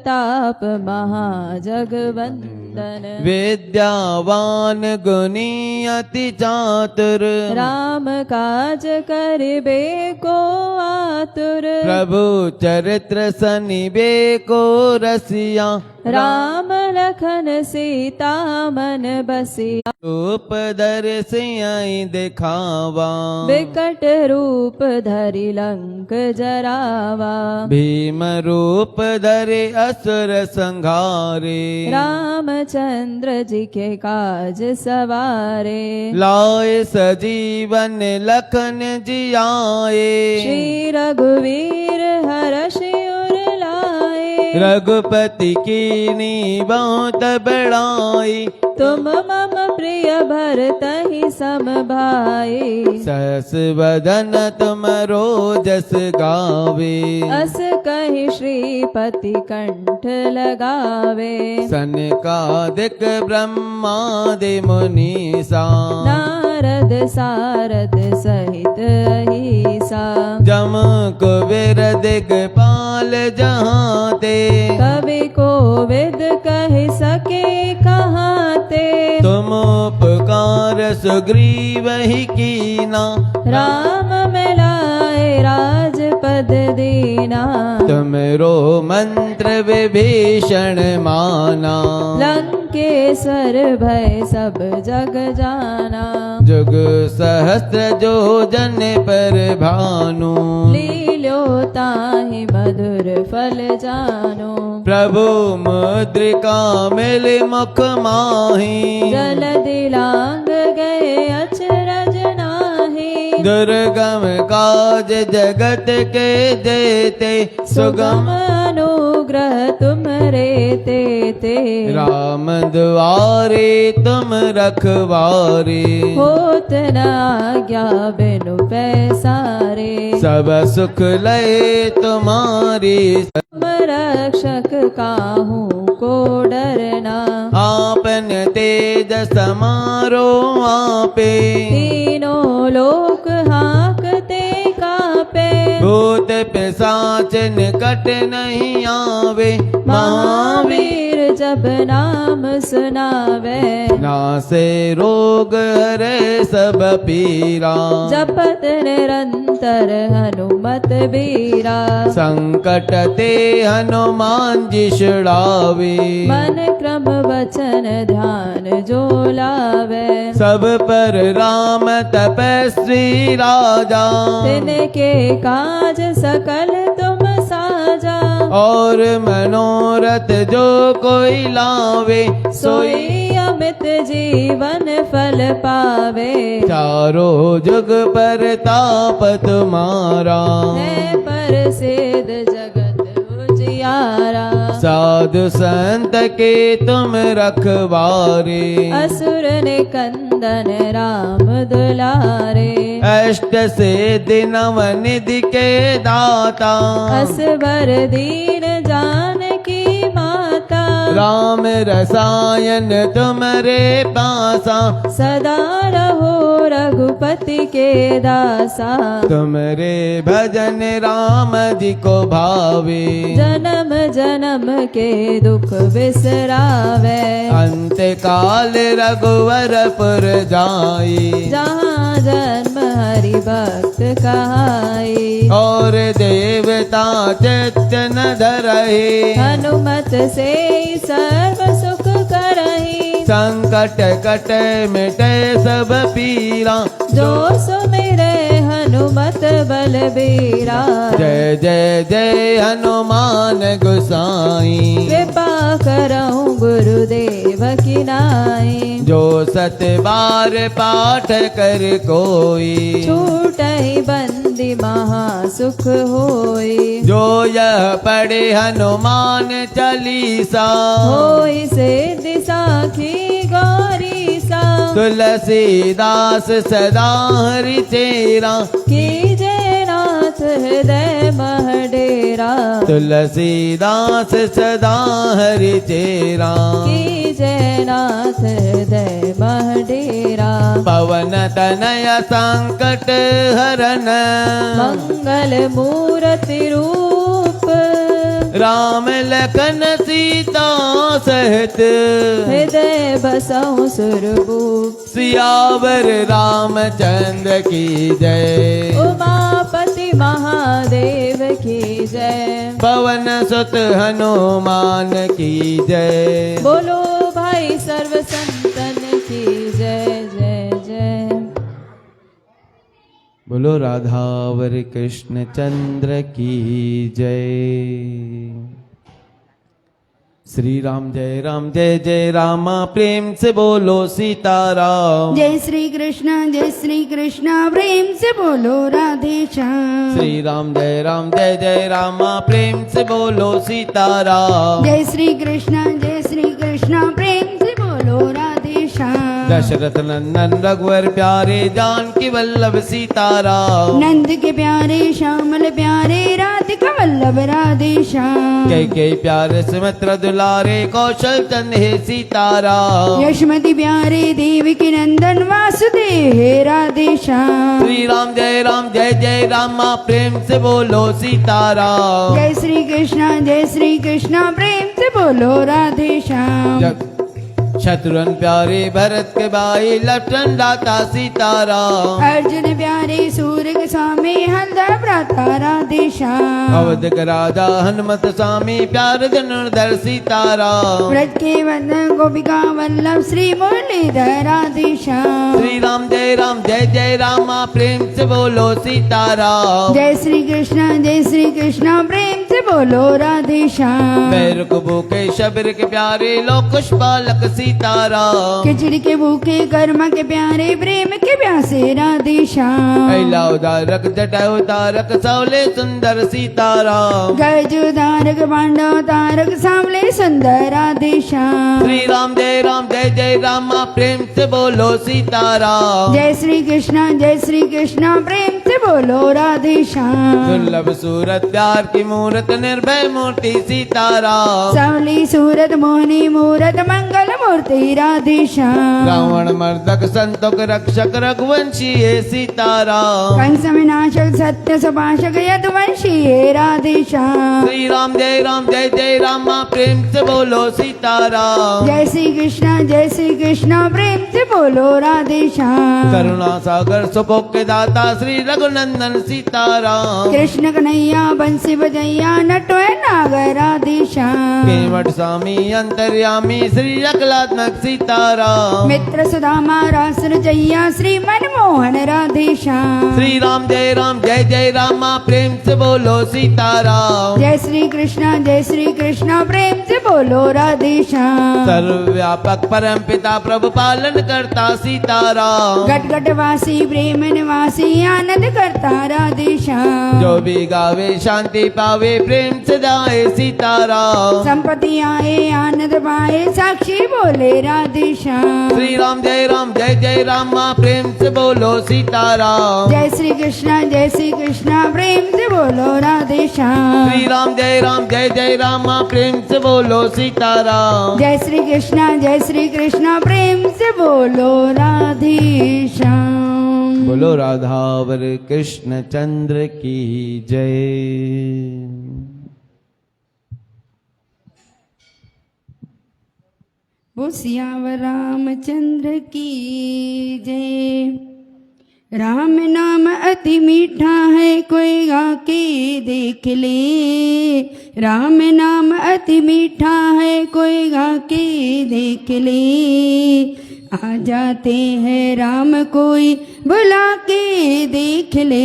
प्रताप महाजगवंदन। विद्यावान गुणी अति चातुर राम काज करिबे को आतुर। प्रभु चरित्र सनिबे को रसिया राम लखन सीता मन बसिया। रूप धर सियाई दिखावा विकट रूप धरि लंक जरावा। भीम रूप धरे असुर संघारे रामचंद्र जी के काज सवारे। लाए सजीवन लखन जियाए श्री रघुवीर हर्षि उर लाए। रघुपति कीनी बहुत बड़ाई तुम मम प्रिय भरतहि सम भाई। सहस वदन तुम रोजस गावे अस कहि श्रीपति कंठ लगावे। सनकादिक ब्रह्मादि मुनीसा नारद सारद सहित अहिसा। जम कुबेर दिगपाल जहाँ ते कवि कोविद कह सके कहाँ ते। तुम उपकार सुग्रीव ही कीना राम मिलाए राजपद दीना। तुमरो मंत्र विभीषण माना लंकेश्वर भय सब जग जाना। जुग सहस्त्र जो जन पर भानु लील्यो ताहि मधुर फल जानो। प्रभु मुद्रिका मिल मुख माही जल दिलांग गए अचरज नाही। दुर्गम काज जगत के देते सुगम अनुग्रह तुमरे तेते। राम दुआरे तुम रखवारे होत न आज्ञा बिनु पैसारे। सब सुख लय तुम्हारी तुम रक्षक काहू को डरना। आपन तेज समारो आपे तीनों लोक हाकते कापे। भूत पिशाच निकट नहीं आवे महावीर जब नाम सुनावे। नासे रोग हरे सब पीरा जपत निरंतर हनुमत बीरा। संकट ते हनुमान जी छुड़ावे मन क्रम वचन ध्यान जो लावे। सब पर राम तपस्वी राजा तिनके काज सकल तुम साजा। और मनोरथ जो कोई लावे सोई अमित जीवन फल पावे। चारों जुग पर ताप तुम्हारा है प्रसिद्ध जगत उजियारा। साधु संत के तुम रखवारे असुर निकंदन राम दुलारे। अष्ट सिद्धि नव निधि के दाता असवर दीन जानकी माता। राम रसायन तुमरे पासा सदा रहो रघुपति के दासा। तुमरे भजन राम जी को भावे जन्म जन्म के दुख बिसरावे। अंत काल रघुवरपुर जाई जहाँ जन्म हरि भक्त कहाई। और देवता चित्त न धरहि हनुमत से सर्व सुख करहि। संकट कट मिटे सब पीरा जो सुमिरे हनुमत बलबीरा। जय जय जय हनुमान गोसाई कृपा करहु गुरुदेव की नाई। जो सत बार पाठ कर कोई छूटहि बंदी महा सुख होई। जो यह पढ़े हनुमान चालीसा होई सिद्धि साखी गौरीसा। तुलसीदास सदा हरि चेरा कीजे नाथ हृदय मह डेरा। तुलसीदास सदा हरि चेरा कीजे नाथ हृदय मह डेरा। पवन तनय संकट हरन मंगल मूर्ति रूप राम लखन सीता सहित हृदय बसऊं सुरभूप सियावर रामचंद्र की जय। उमापति महादेव की जय। पवन सुत हनुमान की जय। बोलो भाई सर्व संतन की जय जय जय। बोलो राधावर कृष्ण चंद्र की जय। श्री राम जय जय रामा प्रेम से बोलो सीताराम। जय श्री कृष्ण प्रेम से बोलो राधे श्याम। श्री राम जय रामा प्रेम से बोलो सीताराम। जय श्री कृष्ण प्रेम से बोलो राधे श्याम। दशरथ नंदन रघुवर प्यारे जानकी वल्लभ सीताराम। नंद के प्यारे श्यामल प्यारे राधिका वल्लभ राधे श्याम। कई प्यारे सुमित्र दुलारे कौशल चंद हे सीताराम। यशमति प्यारे देवकी नंदन वासुदेव हे राधे श्याम। श्री राम जय रामा प्रेम से बोलो सीताराम। जय श्री कृष्ण प्रेम से बोलो राधे श्याम। शत्रुघ्न प्यारे भरत के भाई लक्ष्मण दाता सीताराम। अर्जुन प्यारे सूर्य स्वामी हल्दर भ्राता राधे श्याम। अवध के राजा हनुमत स्वामी प्यार धनुर्धर सीताराम। व्रज के वंदन गोपिका वल्लभ श्री मुरलीधर राधे श्याम। श्री राम जय रामा प्रेम से बोलो सीताराम। जय श्री कृष्ण प्रेम से बोलो राधे श्याम। पैर को भूखे शबर के प्यारे लोकुश बालक सीताराम। खिचड़ी के भूखे कर्म के प्यारे प्रेम के प्यासे राधे श्याम। ऐला उदारक जटा उतारक सौले सुंदर सीताराम। गज उदारक पांडव तारक सांवले सुंदर राधे श्याम। श्री राम जय रामा प्रेम से बोलो सीताराम। जय श्री कृष्ण प्रेम से बोलो राधे श्याम। दुर्लभ सूरत प्यार की मूरत निर्भय मूर्ति सीताराम। सावली सूरत मोहनी मूरत मंगल मूर्ति राधे श्याम। रावण मर्दक संतोक रक्षक रघुवंशी है सीताराम। कंस विनाशक सत्य सुभाषक यदुवंशी है राधे श्याम। श्री राम जय रामा प्रेम से बोलो सीताराम। जय श्री कृष्ण प्रेम से बोलो राधे श्याम। करुणा सागर सुभोग के दाता श्री रघुनंदन सीताराम। कृष्ण कन्हैया बंसी बजैया नटोय नागर राधे श्याम। केवट स्वामी अंतर्यामी श्री अकलात्मक सीताराम। मित्र सुदामा रास रचैया श्री मनमोहन राधे श्याम। श्री राम जय रामा प्रेम से बोलो सीताराम। जय श्री कृष्ण प्रेम से बोलो राधे श्याम। सर्वव्यापक परम पिता प्रभु पालन करता सीताराम। घट घट वासी प्रेम निवासी आनंद करता राधे श्याम। जो भी गावे शांति पावे प्रेम से जाए सीताराम। संपत्ति आए आनंद पाए साक्षी बोले राधे श्याम। श्री राम जय रामा प्रेम से बोलो सीताराम। जय श्री कृष्ण प्रेम से बोलो राधे श्याम। श्री राम जय रामा प्रेम से बोलो सीताराम। जय श्री कृष्ण प्रेम से बोलो राधे श्याम। बोलो राधावर कृष्ण चंद्र की जय। वो सियावर रामचंद्र की जय। राम नाम अति मीठा है कोई गा के देख ले। राम नाम अति मीठा है कोई गा के देख ले। आ जाते हैं राम कोई बुला के देख ले।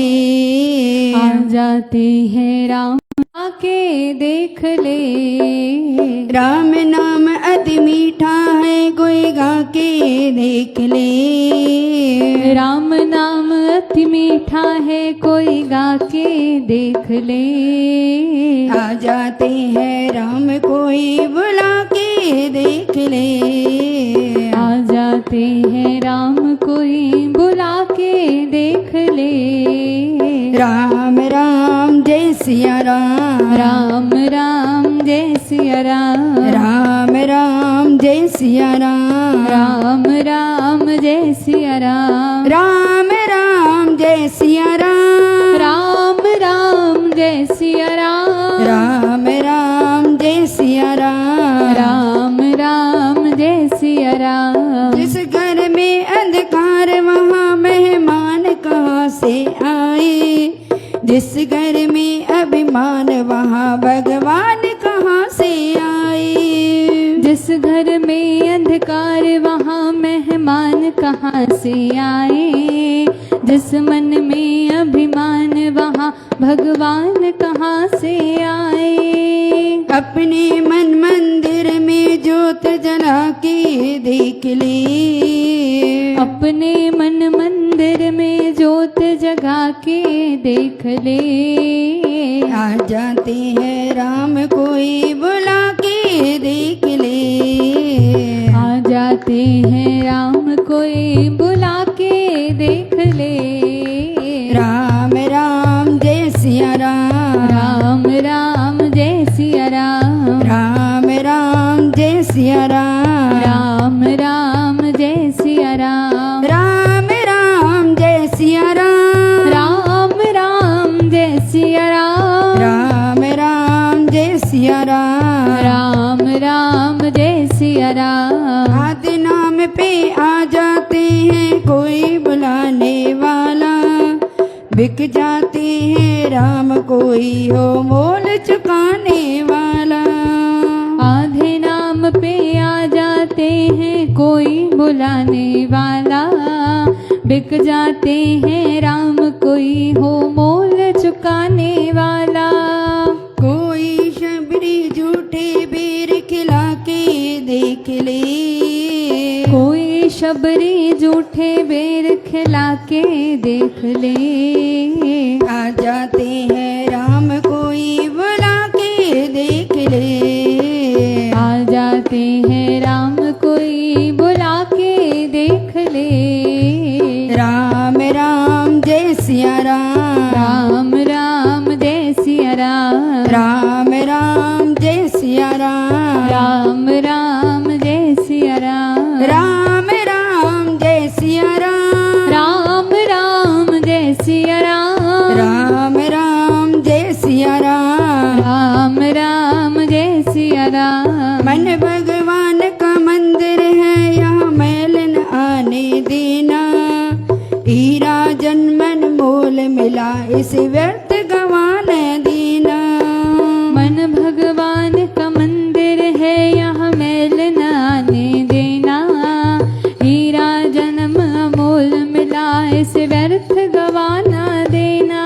आ जाते हैं राम आके देख ले। राम नाम अति मीठा है कोई गा के देख ले। राम नाम अति मीठा है कोई गा के देख ले। आ जाते हैं राम कोई बुला के देख ले। आ जाते हैं राम कोई बुला के देख ले। राम राम जय सिया राम। राम राम जय सिया राम। राम राम जय सिया राम। राम राम जय सिया राम। राम राम जय सिया राम। राम राम जय सिया राम। राम राम से आए। जिस घर में अभिमान वहाँ भगवान कहाँ से आए। जिस घर में अंधकार वहाँ मेहमान कहाँ से आए। जिस मन में अभिमान वहाँ भगवान कहाँ से आए। अपने मन मंदिर में ज्योत जला के देख ले। अपने मन मंदिर में ज्योत जगा के देख ले। आ जाते हैं राम कोई बुला के देख ले। आ जाते हैं राम कोई बुला के देख ले। राम राम जय सिया राम। राम राम जय सिया राम। राम राम जय सिया राम। राम राम जय सिया राम। राम राम जय सिया राम। राम राम जय सिया राम। राम राम जय सिया राम। राम राम जय सिया राम। आदि नाम पे आ जाते हैं कोई बुलाने वाला। बिक जाते हैं राम कोई हो मोल चुकाने वाला। आधे नाम पे आ जाते हैं कोई बुलाने वाला। बिक जाते हैं राम कोई हो मोल चुकाने वाला। कोई शबरी झूठे बेर खिला के देख ले। कोई शबरी झूठे बेर खिला के देख ले। आ जाते हैं राम कोई बुला के देख ले। आ जाते हैं राम कोई बुला के देख ले। राम राम जय सिया राम। राम राम जय सिया राम। राम राम जय सिया राम। राम राम जय सिया राम। राम राम जय सिया राम। राम राम जय सिया राम। राम राम जय सिया राम। राम राम जय सिया राम। मन भगवान का मंदिर है यहाँ मैल न आने देना। हीरा जन्मन मोल मिला इसे व्यर्थ गवाने देना। मन भगवान का मंदिर है यहाँ मैल न आने देना। हीरा जन्म अमोल मिला इसे व्यर्थ गवाना देना।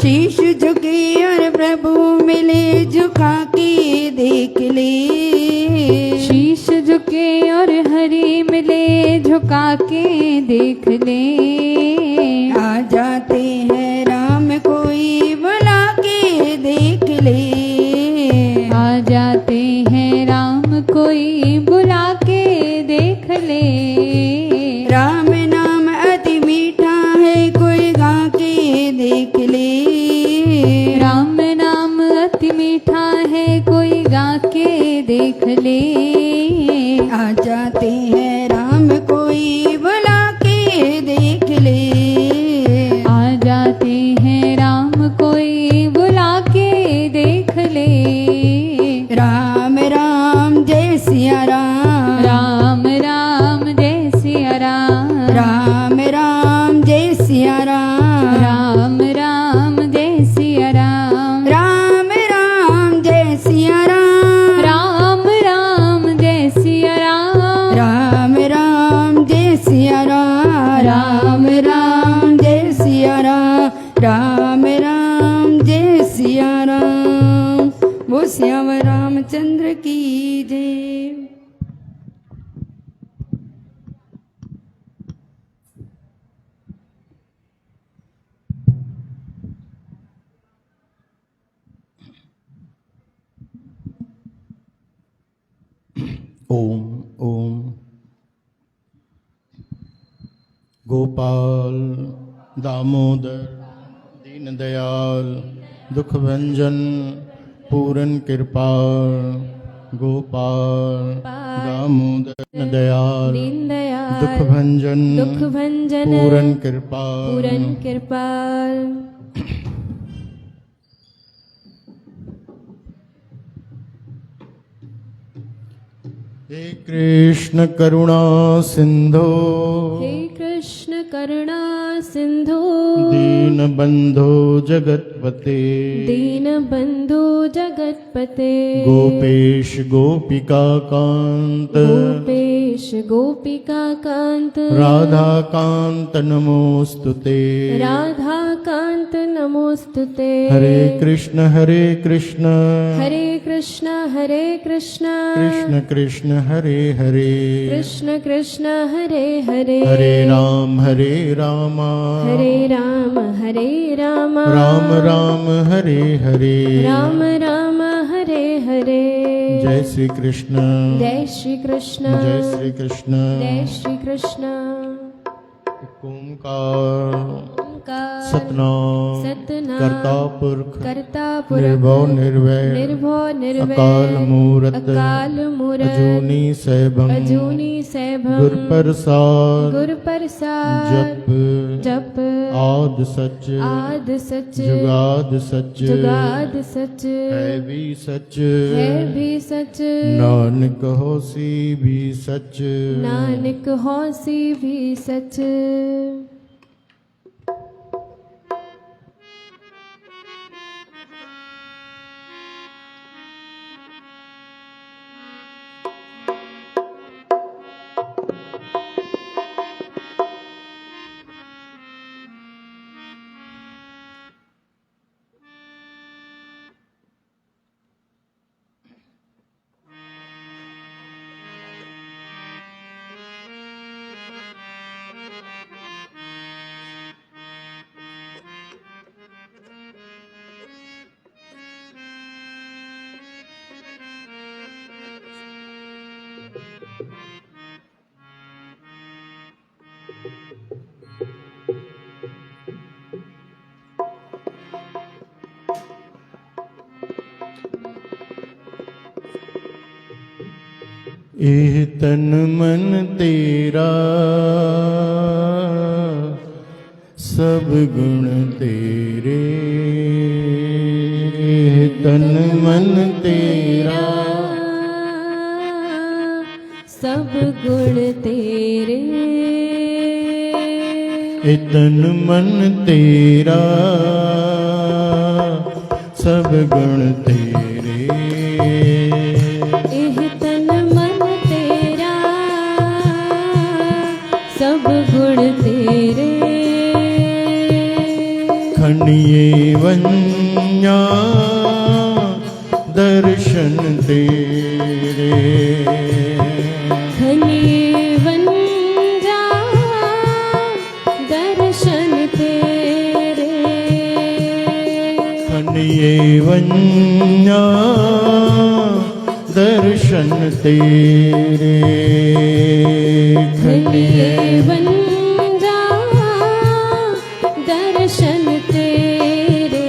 शीश झुके और प्रभु मिले झुका के देख ले। शीश झुके और हरि मिले झुका के देख ले। आ जाते हैं राम कोई बुला के देख ले। आ जाते हैं राम कोई बुला के देख ले। राम नाम अति मीठा है कोई गा के देख ले। राम नाम अति मीठा है कोई गा के देख ले। आ जाते हैं राम कोई बुला के देख ले। आ जाते हैं राम कोई बुला के देख ले। राम राम जय सिया राम। राम राम जय सिया राम। राम राम जय सिया राम। राम राम जय सिया राम। राम राम जय सिया राम। राम राम जय सिया राम। राम राम जय सिया राम। राम राम जय सिया राम। राम राम जय सिया राम। वो श्याम रामचंद्र की जय। ओम ओम। गोपाल दामोदर दीन दयाल दुख भंजन पूरन कृपाल। गोपाल दामोदर दीन दयाल दीन दयाल दुख भंजन दुख भंजन पूरन कृपाल। पूरन कृपाल। हे कृष्ण करुणा सिंधो हे कृष्ण करुणा सिंधु दीन बंधो जगतपते दीन बंधु जगतपते गोपेश गोपिका कांत गोपेश गोपिका कांत राधा कांत नमोस्तुते राधा कांत नमोस्तुते हरे कृष्ण हरे कृष्ण हरे कृष्ण कृष्ण कृष्ण हरे हरे कृष्ण कृष्ण हरे हरे हरे राम हरे राम राम राम हरे हरे राम राम हरे हरे जय श्री कृष्ण जय श्री कृष्ण जय श्री कृष्ण जय श्री कृष्ण ओंकार ओंकार सतनाम सतनाम करता पुरख कर्ता पुरख निर्भव निर्वैर निर्भव निर्वैर अकाल मूरत अकाल मूरत अजूनी सैभम अजूनी सैभम गुर प्रसाद गुर प्रसाद जप जप आद सच आद सच जुगाद सच जुगाद सच है भी सच है भी सच नानक होसी भी सच नानक होसी भी सच एह तन मन तेरा सब गुण तेरे एह तन मन तेरा सब गुण तेरे ए तन मन तेरा सब गुण तेरे एह तन मन तेरा सब गुण तेरे खनिये वन्या दर्शन तेरे खनिये वंजा दर्शन तेरे खनिये वन्या दर्शन तेरे खनिये वंजा दर्शन तेरे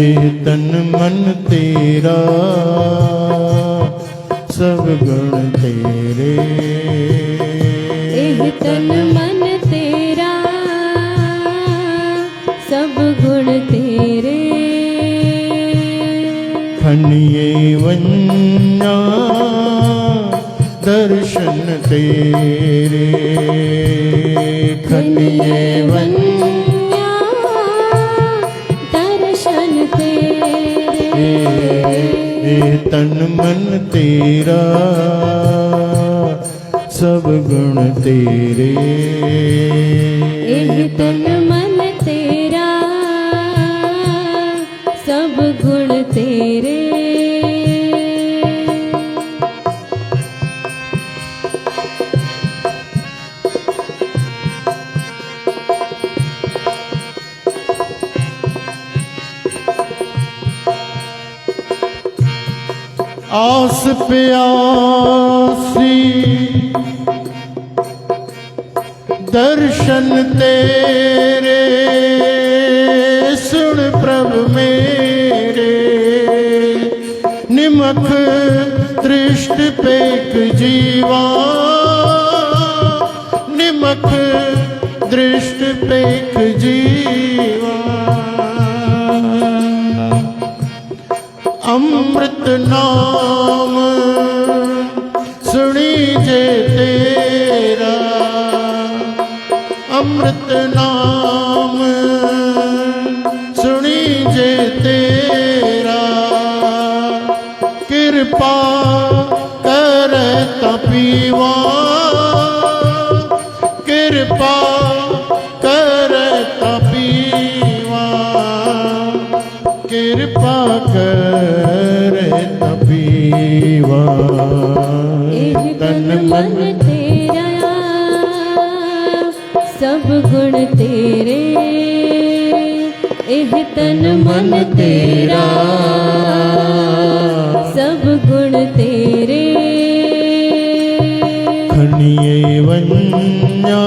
एह तन मन तेरा सब गुण तेरे एह तन मन तेरा सब गुण तेरे खनिये वन्या दर्शन तेरे खनिये वन्या दर्शन तेरे ए तन मन तेरा सब गुण तेरे एह तन मन तेरा सब गुण तेरे आस प्यासी दर्शन तेरे सुन प्रभु मेरे निमख दृष्ट पेक जीवा निमख दृष्ट पेक जीवा अमृत नाम अमृत नाम सुनी जे तेरा, कृपा करे तपीवा, कृपा करे तपीवा, कृपा करे तपीवा। एह तन मन तेरा सब गुण तेरे, एह तन मन तेरा सब गुण तेरे। खनिये वन्या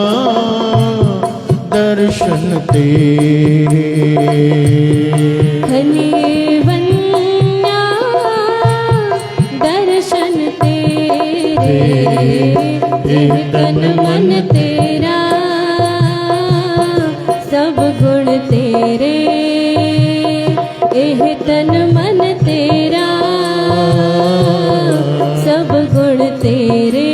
दर्शन तेरे, खनिये वन्या दर्शन तेरे, एह तन मन तेरा सब गुण तेरे, एह तन मन तेरा सब गुण तेरे।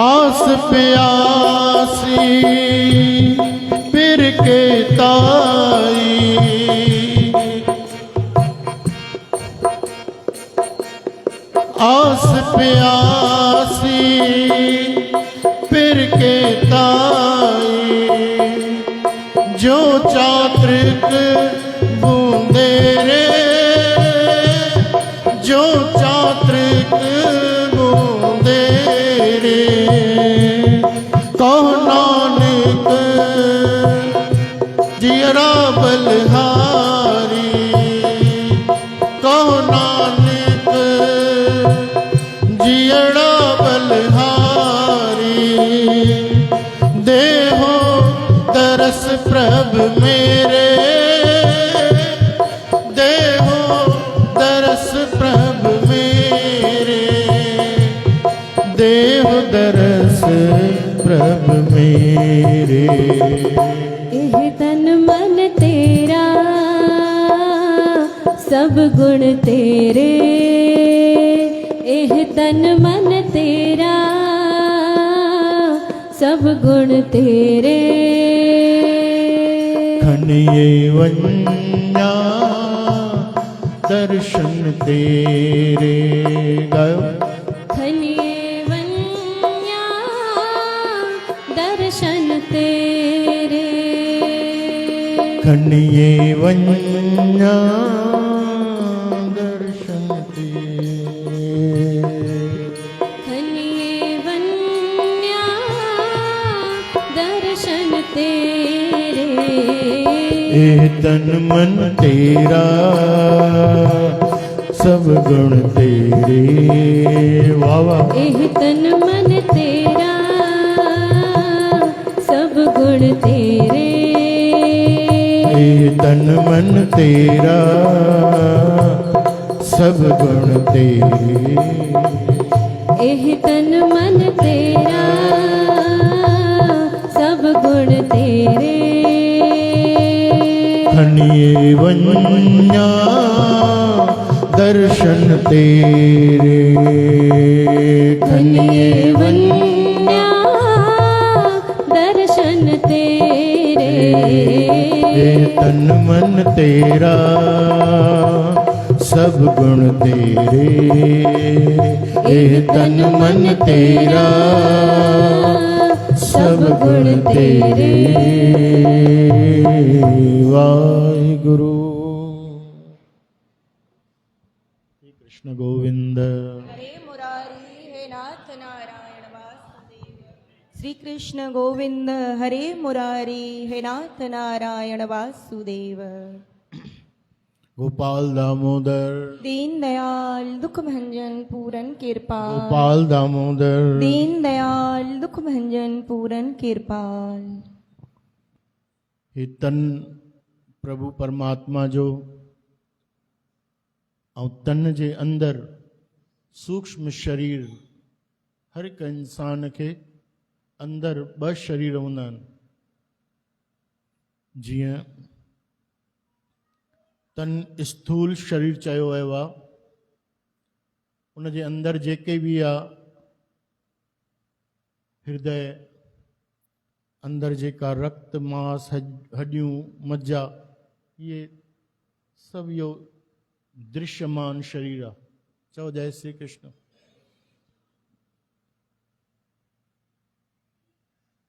आस प्यासी फिर के ताई, आस प्यासी फिर के ताई, जो चातृक बूंदे रे, जो चातृक बूंदे रे, कहो नानक जियरा बलहारी, कहो नानक जियरा बलहारी, देहो तरस प्रभ मेरे, देहो तरस प्रभ मेरे, देव दरस प्रभ मेरे। एह तन मन तेरा सब गुण तेरे, एह तन मन तेरा सब गुण तेरे। खनिये वन्या दर्शन तेरे, गायो। खनिये वन्या दर्शन तेरे, खनिये वन्या दर्शन तेरे, खनिये वन्या दर्शन तेरे। एह तन मन तेरा सब गुण तेरे, वाह वाह। एह तन मन तेरा सब गुण तेरे, एह तन मन तेरा सब गुण तेरे, एह तन मन तेरा सब गुण तेरे। खनिये वन्या दर्शन तेरे, खनिये वन्या दर्शन तेरे, एह तन मन तेरा सब गुण तेरे, एह तन मन तेरा सब गुण तेरे। वाहिगुरु। कृष्ण गोविंद। हरे मुरारी हे नाथ नारायण वासुदेव। श्री कृष्ण गोविंद हरे मुरारी हे नाथ नारायण वासुदेव। गोपाल दामोदर, दीन दयाल दुख भंजन पूरन कृपाल। गोपाल दामोदर, दीन दयाल दुख भंजन पूरन कृपाल। हे तन प्रभु परमात्मा जो ऐं तन जे अंदरि सूक्ष्म शरीर, हर हिकु इंसान खे अंदरि 2 शरीर हूंदा आहिनि। जीअं तन स्थूल शरीर चयो वियो आहे, उन जे अंदरि जेके बि आहे हृदय, अंदरि जेका रक्त मांस हड्डियूं मज्जा, इहे सभु इहो दृश्यमान शरीर आहे। चओ जय श्री कृष्ण।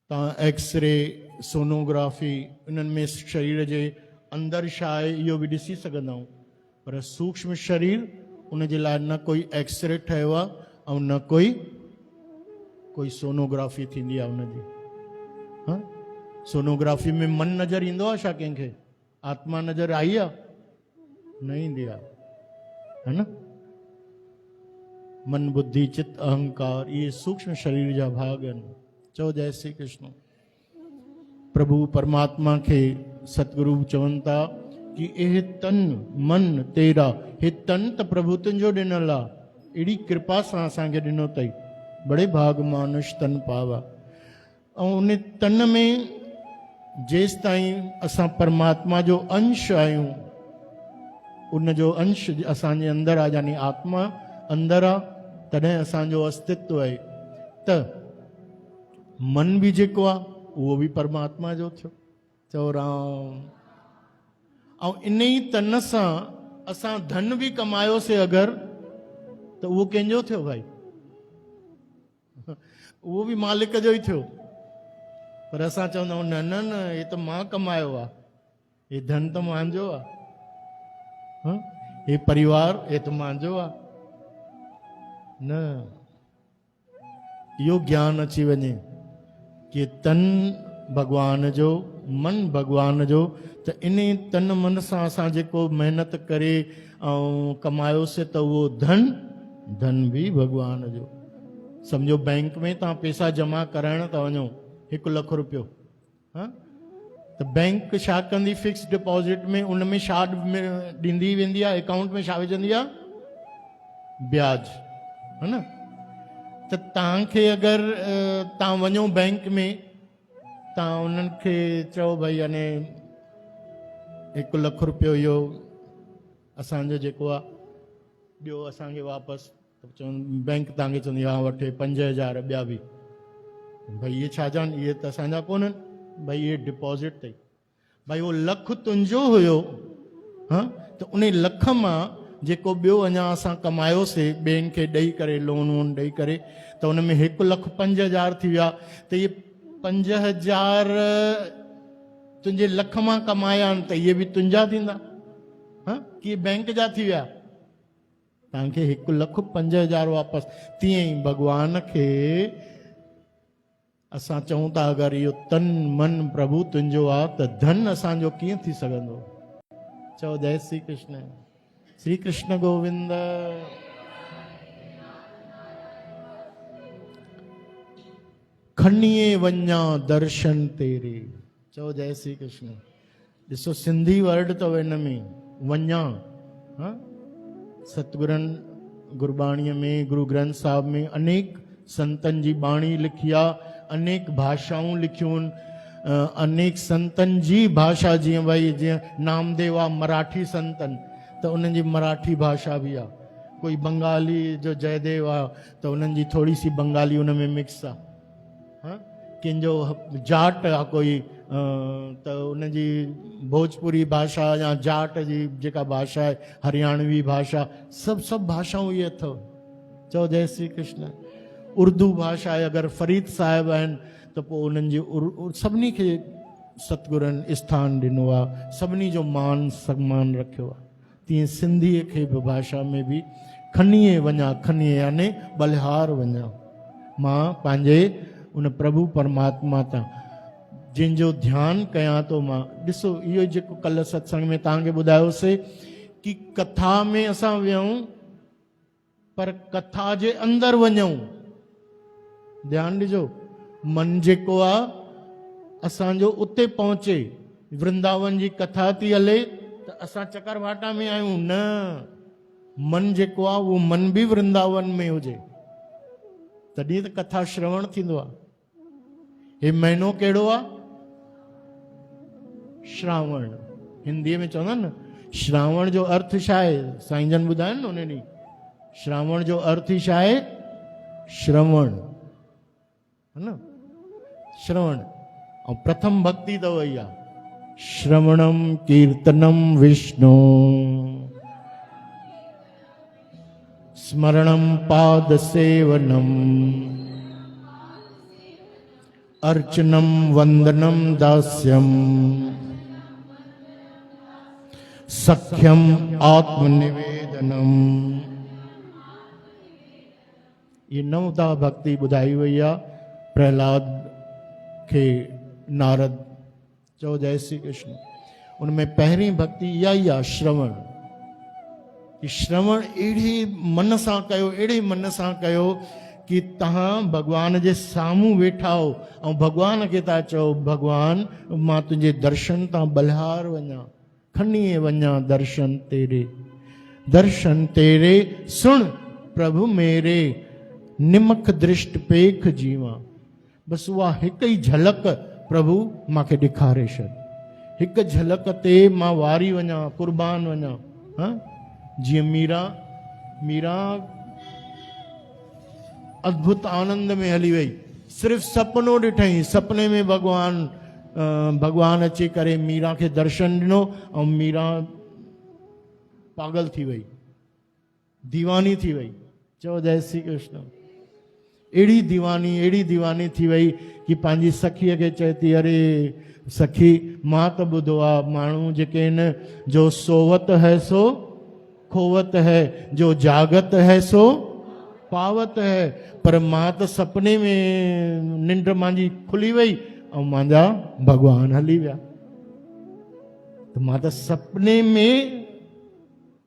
तव्हां एक्सरे, सोनोग्राफी इन्हनि में शरीर जे अंदरि छा आहे इहो बि ॾिसी सघंदा आहियूं, पर सूक्ष्म शरीर उन जे लाइ न कोई एक्सरे ठहियो आहे ऐं न कोई सोनोग्राफी थींदी आहे उनजी। हाँ, सोनोग्राफी में मन नज़र ईंदो आहे छा कंहिंखे? आत्मा नज़र आई आहे? न ईंदी आहे, है न। मन, बुद्धि, चित्त, अहंकार, ये सूक्ष्म शरीर जा भाग आहिनि। चओ जय श्री कृष्ण। प्रभु परमात्मा के सतगुरु चवनि था कि एह तन मन तेरा, हे तन त प्रभु तुंहिंजो ॾिनल आहे, अहिड़ी कृपा सां असांखे ॾिनो अथई। बड़े भाग मानुष तन पावा। ऐं उन तन में जेसि ताईं असां परमात्मा जो अंश आहियूं, उन जो अंश असांजे अंदरि आहे, यानी आत्मा अंदरि आहे, तॾहिं असांजो अस्तित्व आहे। त मन बि जेको आहे उहो बि परमात्मा जो थियो। चओ राम। ऐं इन ई तन सां असां धन बि कमायोसीं अगरि, त उहो कंहिंजो थियो भाई? उहो बि मालिक जो ई थियो। पर असां चवंदा आहियूं न न न, हे त मां कमायो आहे, हे धन त मुंहिंजो आहे, हे परिवार हे त मुंहिंजो आहे। न, इहो ज्ञान अची वञे कि तन भगवान जो, मन भगवान जो, त इन तन मन सां असां जेको महिनत करे ऐं कमायोसीं त उहो धन भी भगवान जो। सम्झो बैंक में तव्हां पैसा जमा कराइण था वञो 1 लख रुपयो, हाँ, त बैंक छा कंदी? फिक्स डिपॉजिट में उन में छा ॾींदी वेंदी आहे? अकाउंट में छा विझंदी आहे? ब्याज, है न। त तव्हांखे अगरि तव्हां वञो बैंक में, तव्हां उन्हनि खे चओ भई अने 1 लख रुपयो इहो असांजो जेको आहे ॾियो असांखे वापसि। त चवनि बैंक तव्हांखे चवंदी हा वठे 5000 ॿिया बि। भई इहे छा जान, इहे त असांजा कोन्हनि, भई इहे डिपॉज़िट अथई। भई उहो लख तुंहिंजो हुयो, हाँ, त उन लख मां जेको ॿियो अञा असां कमायोसीं ॿियनि खे ॾेई करे, लोन वोन ॾेई करे, त उन में 1,05,000 थी विया। त इहे 5,000 तुंहिंजे लख मां कमाया आहिनि, त इहे बि तुंहिंजा थींदा, हाँ, कि बैंक जा थी विया? तव्हांखे 1,05,000 वापसि। तीअं ई भॻवान खे असां चऊं था अगरि इहो तन मन प्रभु तुंहिंजो आहे, त धन असांजो कीअं थी सघंदो? चओ जय श्री कृष्ण। श्री कृष्ण गोविंद। खणिए वञा दर्शन तेरे। चओ जय श्री कृष्ण। ॾिसो सिंधी वर्ड अथव हिन में, वञा। हाँ, सतगुरनि गुरबाणीअ में, गुरु ग्रंथ साहिब में अनेक संतनि जी बाणी लिखी आहे, अनेक भाषाऊं लिखियूं आहिनि। अनेक संतनि जी भाषा, जीअं भई जीअं नामदेव आहे मराठी संतनि, त उन्हनि जी मराठी भाषा बि आहे। कोई बंगाली जो जयदेव आहे, त उन्हनि जी थोरी सी बंगाली उन में मिक्स आहे। हाँ, कंहिंजो जाट आहे कोई, त उनजी भोजपुरी भाषा या जाट जी जेका भाषा आहे, हरियाणवी भाषा, सभु भाषाऊं इहे अथव। चओ जय श्री कृष्ण। उर्दू भाषा आहे, अगरि फरीद साहिब आहिनि त पोइ उन्हनि जी सभिनी खे सतगुरनि स्थान ॾिनो आहे, सभिनी जो मान सम्मान रखियो आहे। तीअं सिंधीअ खे बि भाषा में बि खणिए वञा, खणिए याने बलिहार वञा। मां पंहिंजे उन प्रभु परमात्मा तां जंहिंजो ध्यानु कयां थो मां। ॾिसो इहो जेको कल्ह सत्संग में तव्हांखे ॿुधायोसीं कि कथा में असां वियूं, पर कथा जे अंदरि वञूं। ध्यानु ॾिजो, मन जेको आहे असांजो उते पहुचे। वृंदावन जी कथा थी हले त असां चकरभाटा में आहियूं, न, मन जेको आहे उहो मन बि वृंदावन में हुजे, तॾहिं त कथा श्रवण थींदो आहे। हे महीनो कहिड़ो आहे? श्रावण। हिंदीअ में चवंदा आहिनि न, श्रावण जो अर्थ छा आहे? साईं जन ॿुधाइनि न उन ॾींहुं, श्रावण जो अर्थ ई छा आहे? श्रवण, है न? श्रवण। ऐं प्रथम भक्ति त वही आहे, श्रवणम कीर्तनम विष्णु स्मरणम पाद सेवनम अर्चनम वंदनम दास्यम सख्यम आत्मनिवेदनम। ये नवदा भक्ति ॿुधाई वई आहे प्रहलाद खे नारद। चओ जय श्री कृष्ण। उनमें पहिरीं भक्ति इहा ई आहे श्रवण, कि श्रवण अहिड़े मन सां कयो, अहिड़े मन सां कयो कि तव्हां भॻवान जे साम्हूं वेठा हो ऐं भॻवान खे था चओ, भॻवान मां तुंहिंजे दर्शन तां बलिहार वञा, खणी वञा दर्शन तेरे, दर्शन तेरे सुन प्रभु मेरे, निमख दृष्ट पेख जीवा। बस उहा हिकु ई झलक प्रभु मूंखे ॾेखारे छॾ, हिकु झलक ते मां वारी वञा, कुर्बान वञा। हा, जीअं मीरा अद्भुत आनंद में हली वई, सिर्फ़ सपनो ॾिठई, सपने में भगवान अची करे मीरा खे दर्शन ॾिनो ऐं मीरा पागल थी वई, दीवानी थी वई। चओ जय श्री कृष्ण। अहिड़ी दीवानी थी वई कि पंहिंजी सखीअ खे चए थी, अरे सखी मां त ॿुधो आहे माण्हू जेके आहिनि, जो सोवत है सो खोवत है, जो जागत है सो पावत है, पर मां त सपने में निंड मुंहिंजी खुली वई ऐं मुंहिंजा भगवान हली विया। त मां त सपने में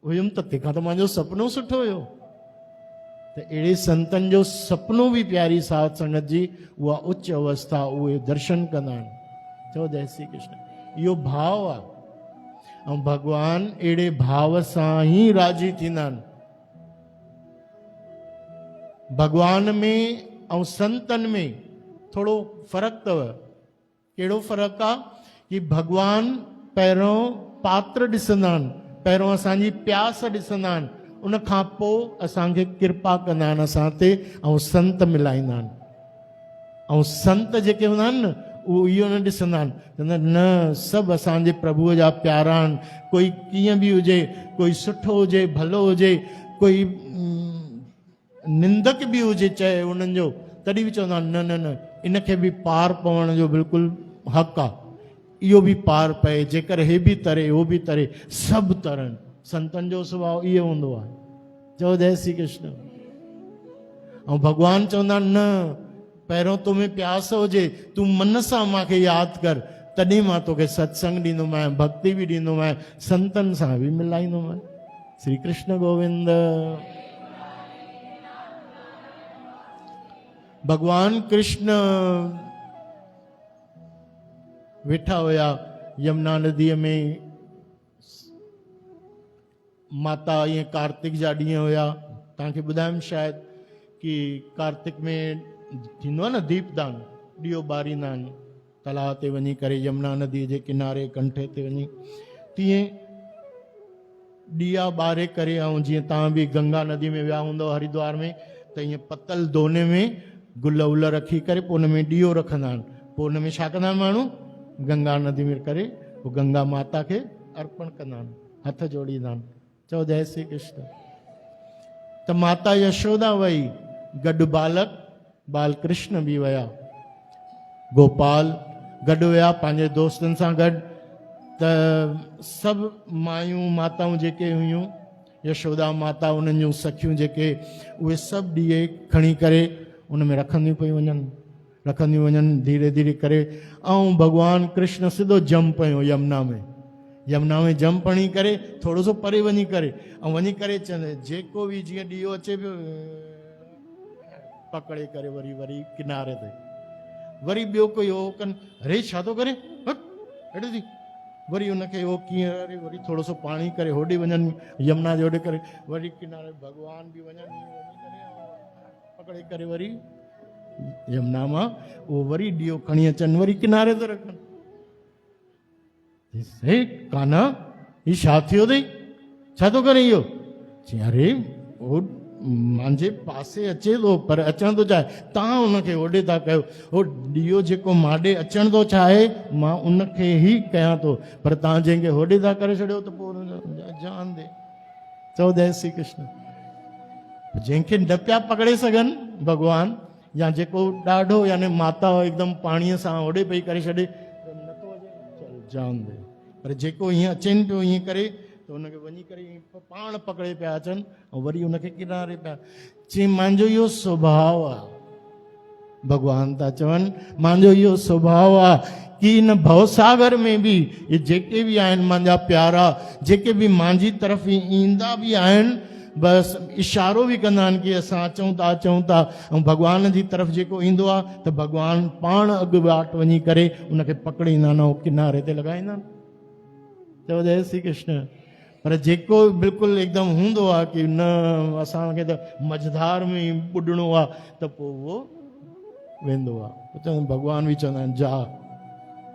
हुयुमि त तंहिंखां त मुंहिंजो सपनो सुठो हुयो। त अहिड़े संतनि जो सपनो बि प्यारी साध संगत जी उहा उच्च अवस्था, उहे दर्शन कंदा आहिनि। चओ जय श्री कृष्ण। इहो भाव आहे ऐं भगवान अहिड़े भाव सां ई राजी थींदा आहिनि। भगवान में ऐं संतनि में थोरो फ़र्क़ु अथव। कहिड़ो फ़र्क़ु आहे? कि भगवान पहिरों पात्र ॾिसंदा आहिनि, पहिरों असांजी प्यास ॾिसंदा आहिनि, उन खां पोइ असांखे कृपा कंदा आहिनि असां ते ऐं संत मिलाईंदा आहिनि। ऐं संत जेके हूंदा आहिनि न, उहो इहो न ॾिसंदा आहिनि, चवंदा न सभु असांजे प्रभुअ जा प्यारा आहिनि, कोई कीअं बि हुजे, कोई सुठो हुजे, भलो हुजे, कोई निंदक बि हुजे चाहे उन्हनि जो, तॾहिं बि चवंदा आहिनि न न न इनखे बि पार पवण जो बिल्कुलु हक़ु आहे, इहो बि पार पए, जेकर हे बि तरे उहो बि तरे, सभु तरनि। संतनि जो सुभाउ इहो हूंदो आहे। चओ जय श्री कृष्ण। ऐं भॻवानु चवंदा आहिनि न, पहिरों तोमें प्यास हुजे, तूं मन सां मूंखे यादि कर, तॾहिं मां तोखे सत्संग ॾींदोमांइ, भक्ति बि ॾींदोमांइ, संतनि सां बि मिलाईंदोमांइ। श्री कृष्ण गोविंद। भगवान कृष्ण वेठा हुया यमुना नदीअ में, माता ईअं कार्तिक जा ॾींहं हुया। तव्हांखे ॿुधायमि शायदि कि कार्तिक में थींदो आहे न दीपदान, ॾीओ ॿारींदा आहिनि तलाउ ते वञी करे, यमुना नदीअ जे किनारे कंठे ते वञी, तीअं ॾीआ ॿारे करे, ऐं जीअं तव्हां बि गंगा नदी में विया हूंदव हरिद्वार में, त ईअं पतल दोने में गुल उल रखी करे पोइ हुन में ॾीओ रखंदा आहिनि। पोइ हुन में छा कंदा आहिनि माण्हू? गंगा नदी में करे पोइ गंगा माता खे अर्पण कंदा आहिनि, हथ जोड़ींदा आहिनि। चओ जय श्री कृष्ण। त माता यशोदा वई, गॾु बाल कृष्ण बि विया, गोपाल गॾु विया पंहिंजे दोस्तनि सां गॾु। त सभु मायूं माताऊं जेके हुयूं, यशोदा माता, उन्हनि जूं सखियूं जेके, उहे सभु ॾीए खणी करे उन में रखंदियूं पियूं वञनि धीरे धीरे करे। ऐं भॻवानु कृष्ण सिधो जम पियो यमुना में जंप हणी करे थोरो सो परे वञी करे, ऐं वञी करे चवंदे जेको बि जीअं ॾीओ अचे पियो पकड़े करे वरी किनारे ते, वरी ॿियो कोई हो कनि, अरे छा थो करे, हेॾे थी वरी उनखे उहो कीअं अरे वरी थोरो सो पाणी करे होॾे वञनि यमुना जे होॾे करे वरी किनारे भॻवान बि वञनि वञी करे पकड़े करे वरी यमुना मां उहो वरी ॾीओ खणी अचनि वरी किनारे ते रखनि। हे कान्हा ही छा थियो अथई, छा थो करे इहो? चई अरे उहो मुंहिंजे पासे अचे थो पर अचण थो चाहे, तव्हां उनखे होॾे था कयो। उहो ॾीओ जेको माॾे अचण थो चाहे मां उनखे ई कयां थो, पर तव्हां जंहिंखे होॾे था करे छॾियो त पोइ जान दे। चओ जय श्री कृष्ण। जंहिंखे न पिया पकड़े सघनि भॻवान या जेको ॾाढो यानी माता हिकदमि पाणीअ सां होॾे पई करे छॾे नथो अचे, चल जान दे। पर जेको हीअं अचनि पियो हीअं करे त हुनखे वञी करे पाण पकड़े पिया अचनि ऐं वरी हुनखे किनारे पिया। चई मुंहिंजो इहो स्वभाव आहे, भॻवान था चवनि मुंहिंजो इहो स्वभाव आहे कि इन भवसागर में बि ये जेके बि आहिनि मुंहिंजा प्यारा, जेके बि मुंहिंजी तरफ़ ईंदा बि आहिनि बसि इशारो बि कंदा आहिनि कि असां अचूं था ऐं भॻवान जी तरफ़ जेको ईंदो आहे त भॻवान पाण अॻु वाट वञी करे उनखे पकड़ींदा आहिनि ऐं किनारे ते लॻाईंदा आहिनि। चओ जय श्री कृष्ण। पर जेको बिल्कुलु एकदमि हूंदो आहे कि न असांखे त मझधार में ई ॿुॾणो आहे त पोइ उहो वेंदो आहे। चवंदा भॻवान बि चवंदा आहिनि जा।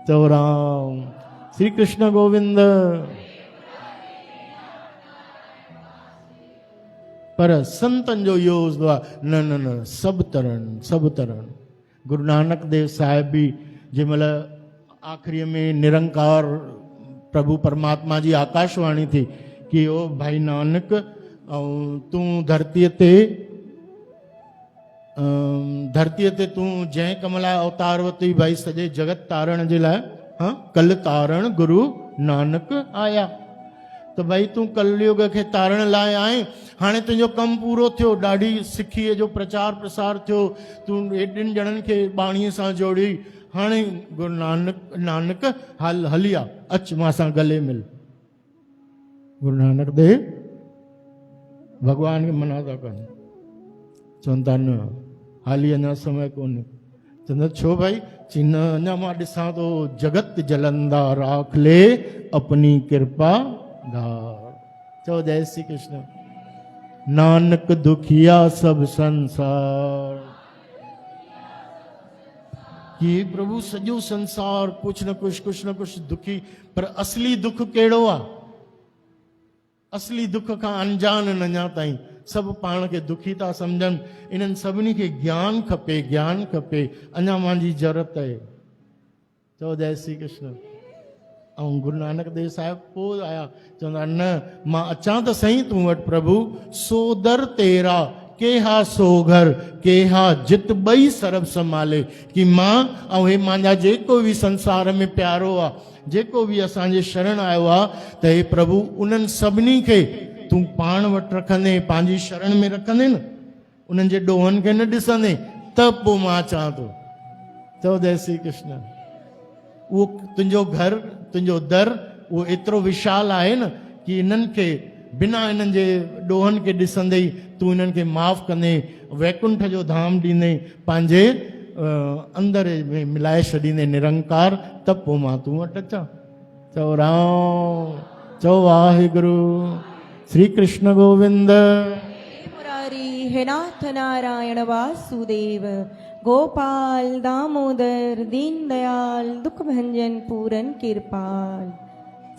चओ राम श्री कृष्ण गोविंद। पर संतनि जो इहो हूंदो आहे न न न सभु तरण। गुरु नानक देव साहिब बि जंहिं महिल आख़िरीअ में निरंकार प्रभु परमात्मा जी आकाशवाणी थी कि ओ भाई नानक ऐं तूं धरतीअ ते तूं जंहिं कम लाइ अवतार वरिती भाई सॼे जगत तारण जे लाइ, हाँ कल तारण गुरु नानक आया। त भाई तूं कलयुग खे तारण लाइ आए, हाणे तुंहिंजो कमु पूरो थियो, ॾाढी सिखीअ जो प्रचार प्रसार थियो, तूं एॾिनि ॼणनि खे बाणीअ सां जोड़ी, हाणे गुरु नानक हली आ, अच मां सां गले मिल। गुरु नानक देव भॻवान खे मना था कनि, चवनि था न हाली अञा समय कोन्हे। चवंदा छो भाई? चई न अञा मां ॾिसां थो जगत जलंदा राख ले अपनी कृपा धार। चओ जय श्री कृष्ण। नानक दुखिया सब संसार कि प्रभु सॼो संसार कुछ न कुछ दुखी, पर असली दुख कहिड़ो आहे? असली दुख खां अनजान अञा ताईं सभु पाण खे दुखी था सम्झनि। इन्हनि सभिनी खे ज्ञान खपे, अञा मुंहिंजी ज़रूरत आहे। चओ जय श्री कृष्ण। ऐं गुरु नानक देव साहिब पोइ आया, चवंदा न मां अचां त सही तूं वटि प्रभु, सो दर तेरा केहा सो घर केहा जित ॿई सरब संभाले। कि मां ऐं हे मुंहिंजा जेको बि संसार में प्यारो आहे, जेको बि असांजे शरण आयो आहे, त हे प्रभु उन्हनि सभिनी खे तूं पाण वटि रखंदे, पंहिंजी शरण में रखंदे न, उन्हनि जे ॾोहनि खे न ॾिसंदे, त पोइ मां अचां थो। चओ जय श्री कृष्ण। उहो तुंहिंजो घर, तुंहिंजो दर उहो एतिरो विशाल आहे न कि इन्हनि खे बिना इन्हनि जे ॾोहनि खे ॾिसंदे ई तूं इन्हनि खे माफ़ु कंदे, वैकुंठ जो धाम ॾींदे, पंहिंजे अंदरि में मिलाए छॾींदे निरंकार, त पोइ मां तूं वटि अचां। चओ राम। चओ वाहिगुरु। श्री कृष्ण गोविंद। हे मुरारी हे नाथ नारायण वासुदेव, गोपाल दामोदर दीन दयाल दुख भंजन पूरन कृपाल।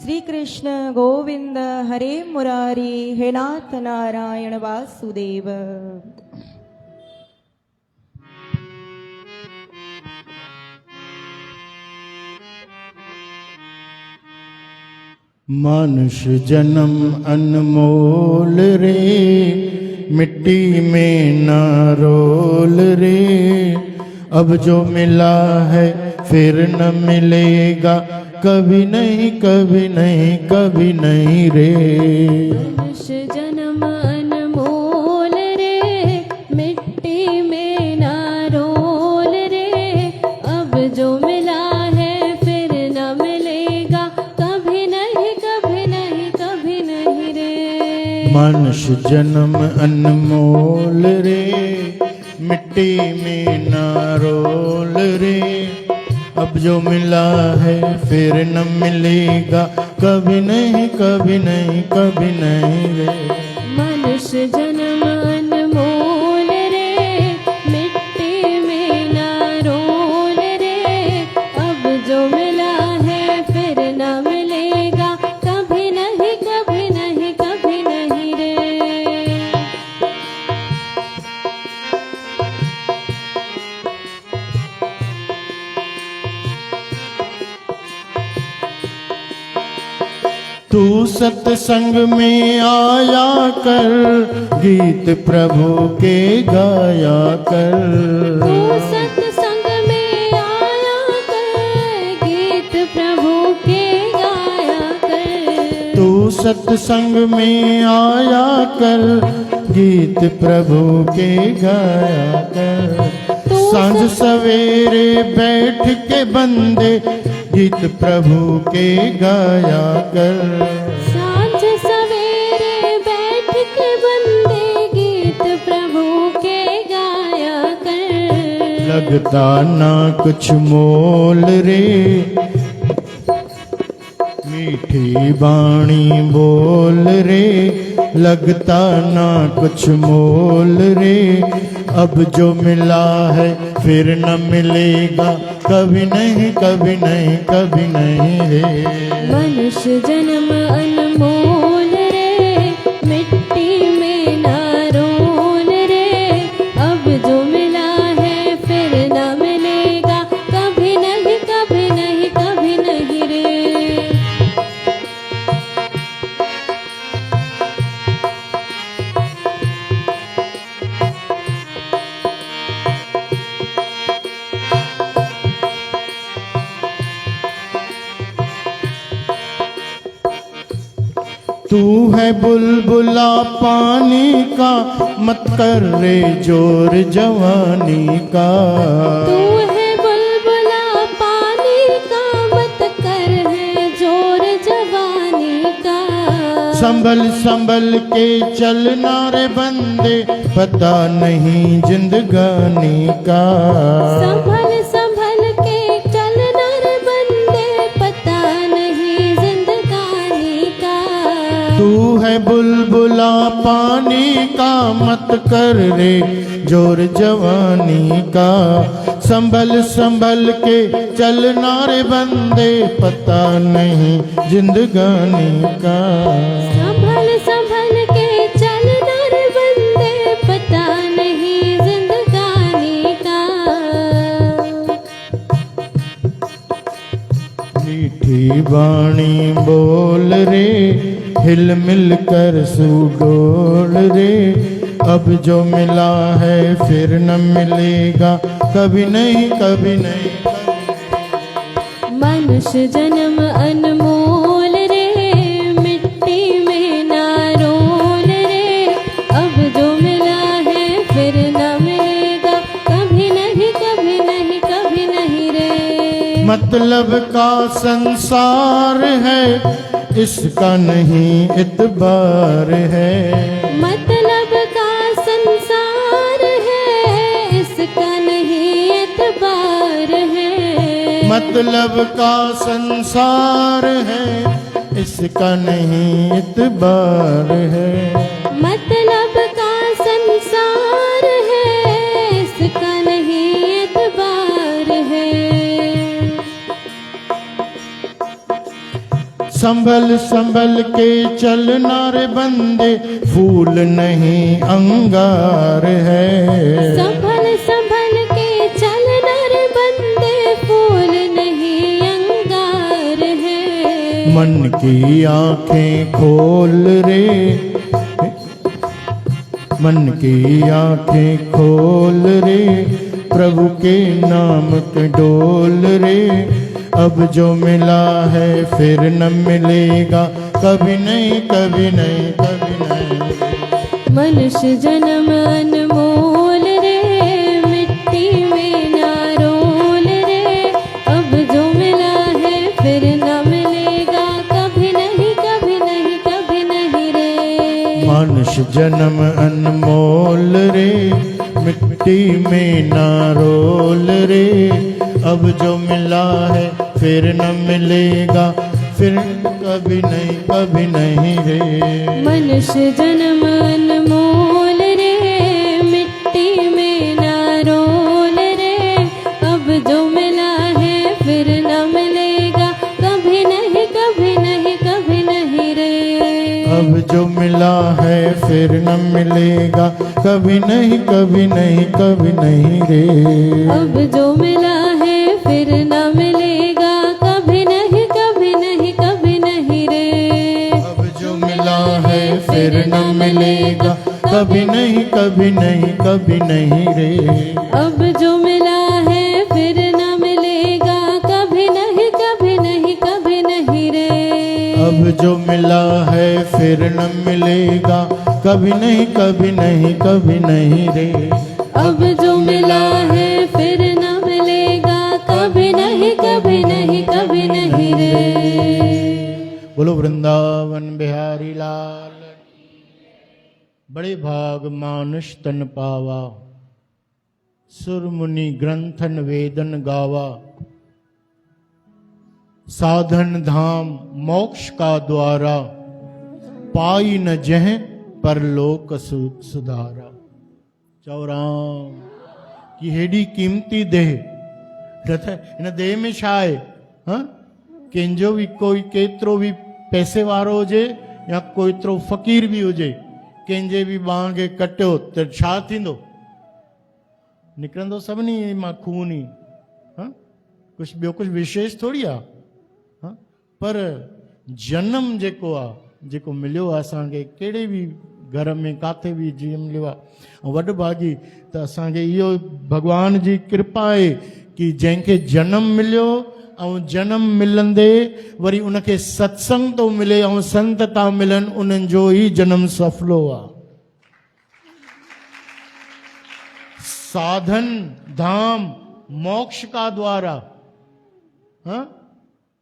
श्री कृष्ण गोविंद हरे मुरारी हे नाथ नारायण वासुदेव। मनुष्य जन्म अनमोल रे, मिट्टी में न रोल रे, अब जो मिला है फिर न मिलेगा, कभी नहीं कभी नहीं कभी नहीं रे। मनुष्य जन्म अनमोल रे, मिट्टी में ना रोल रे, अब जो मिला है फिर न मिलेगा, कभी नहीं कभी नहीं कभी नहीं रे। मनुष्य जन्म अनमोल रे, मिट्टी में न रोल रे, अब अब जो मिला है फिर न मिलेगा, कभी नहीं कभी नहीं कभी नहीं रे। मनुष्य जन्म अनमोल रे, मिट्टी में ना रोल रे। अब जो मिला है फिर ना मिलेगा, कभी नहीं कभी नहीं कभी नहीं रे। तू सत्संग में आया कर, गीत प्रभु के गाया कर। तू सत्संग में आया कर, गीत प्रभु के गाया कर। तू सत्संग में आया कर, गीत प्रभु के गाया कर। सांझ सवेरे बैठ के बंदे, गीत प्रभु के गाया कर। सांझ सवेरे बैठ के बंदे, गीत प्रभु के गाया कर। लगता ना कुछ मोल रे, मीठी बाणी बोल रे। लगता ना कुछ मोल रे, अब जो मिला है फिर न मिलेगा, कभी नहीं कभी नहीं कभी नहीं रे। मनुष्य जन्म अनमोल रे, मिट्टी में ना रोल रे। अब जो मिला है फिर ना मिलेगा, कभी नहीं कभी नहीं कभी नहीं रे। तू है बुलबुला पानी का, मत कर रे जोर जवानी का। तू है बुलबुला पानी का, मत कर है जोर जवानी का। संभल संभल के चलना रे बंदे, पता नहीं जिंदगानी का। संभल संभल के चलना रे बंदे, पता नहीं जिंदगानी का। तू है बुलबुला पानी का, मत कर रे जोर जवानी का। संभल संभल के चलना रे बंदे, पता नहीं जिंदगानी का। संभल संभल के चलना रे बंदे, पता नहीं जिंदगानी का। मीठी बाणी बोल रे, हिल मिल कर सुडोल रे। अब जो मिला है फिर न मिलेगा, कभी नहीं कभी नहीं। मनुष्य जन्म अनमोल रे, मिट्टी में ना रोल रे। अब जो मिला है फिर ना मिलेगा, कभी नहीं कभी नहीं कभी नहीं रे। मतलब का संसार है, इसका नहीं इतबार है। मतलब का संसार है, इसका नहीं एतबार है। मतलब का संसार है, इसका नहीं इतबार है। मतलब का संसार है, इसका नहीं एतबार है। संभल संभल के चलना रे बंदे, फूल नहीं अंगार है। संभल संभल के चलना रे बंदे, फूल नहीं अंगार है। मन की आंखें खोल रे, मन की आंखें खोल रे। प्रभु के नाम के डोल रे। अब जो मिला है फिर न मिलेगा, कभी नहीं कभी नहीं कभी नहीं। मनुष्य जन्म अनमोल रे, मिट्टी में ना रोल रे। अब जो मिला है फिर न मिलेगा, कभी नहीं कभी नहीं कभी नहीं रे। मनुष्य जन्म अनमोल रे, मिट्टी में ना रोल रे, अब जो मिला है फिर न मिलेगा, फिर कभी नहीं रे। मनुष्य जन्म अनमोल रे, मिट्टी में ना रोल रे, अब जो मिला है फिर न मिलेगा, कभी नहीं कभी नहीं कभी नहीं रे। अब जो मिला है फिर न मिलेगा, कभी नहीं कभी नहीं कभी नहीं रे। अब जो मिला है फिर न मिलेगा, कभी नहीं कभी नहीं कभी नहीं रे। अब जो मिला है फिर न मिलेगा, कभी नहीं कभी नहीं कभी नहीं रे। अब जो मिला है फिर न मिलेगा, कभी नहीं कभी नहीं कभी नहीं रे। अब जो मिला है फिर न मिलेगा, कभी नहीं कभी नहीं कभी नहीं रे। अब जो मिला है फिर न मिलेगा, कभी नहीं कभी नहीं कभी नहीं रे। बोलो वृंदावन बिहारी लाल। बड़े भाग मानुष तन पावा, सुर मुनि ग्रंथन वेदन गावा। साधन धाम मोक्ष का द्वारा, पाई न जह परलोक सुधारा। चौराम की हेडी कीमती देह, इन देह में छा आहे? कंहिंजो बि कोई केतिरो बि पैसे वारो हुजे या कोतिरो फ़क़ीर बि हुजे, कंहिंजे बि ॿांह खे कटियो त छा थींदो? निकिरंदो सभिनी मां खून ई। कुझु ॿियो कुझु विशेष थोरी आहे। पर जनम जेको आहे, जेको मिलियो आहे असांखे कहिड़े बि घर में काथे बि जीअं मिलियो आहे, ऐं वॾभागी त असांखे इहो भॻवान जी कृपा आहे कि जंहिंखे जनम मिलियो ऐं जनम मिलंदे वरी उनखे सत्संग थो मिले ऐं संत था मिलनि, उन्हनि जो ई जनम सफलो आहे। साधन धाम मोक्ष का द्वारा,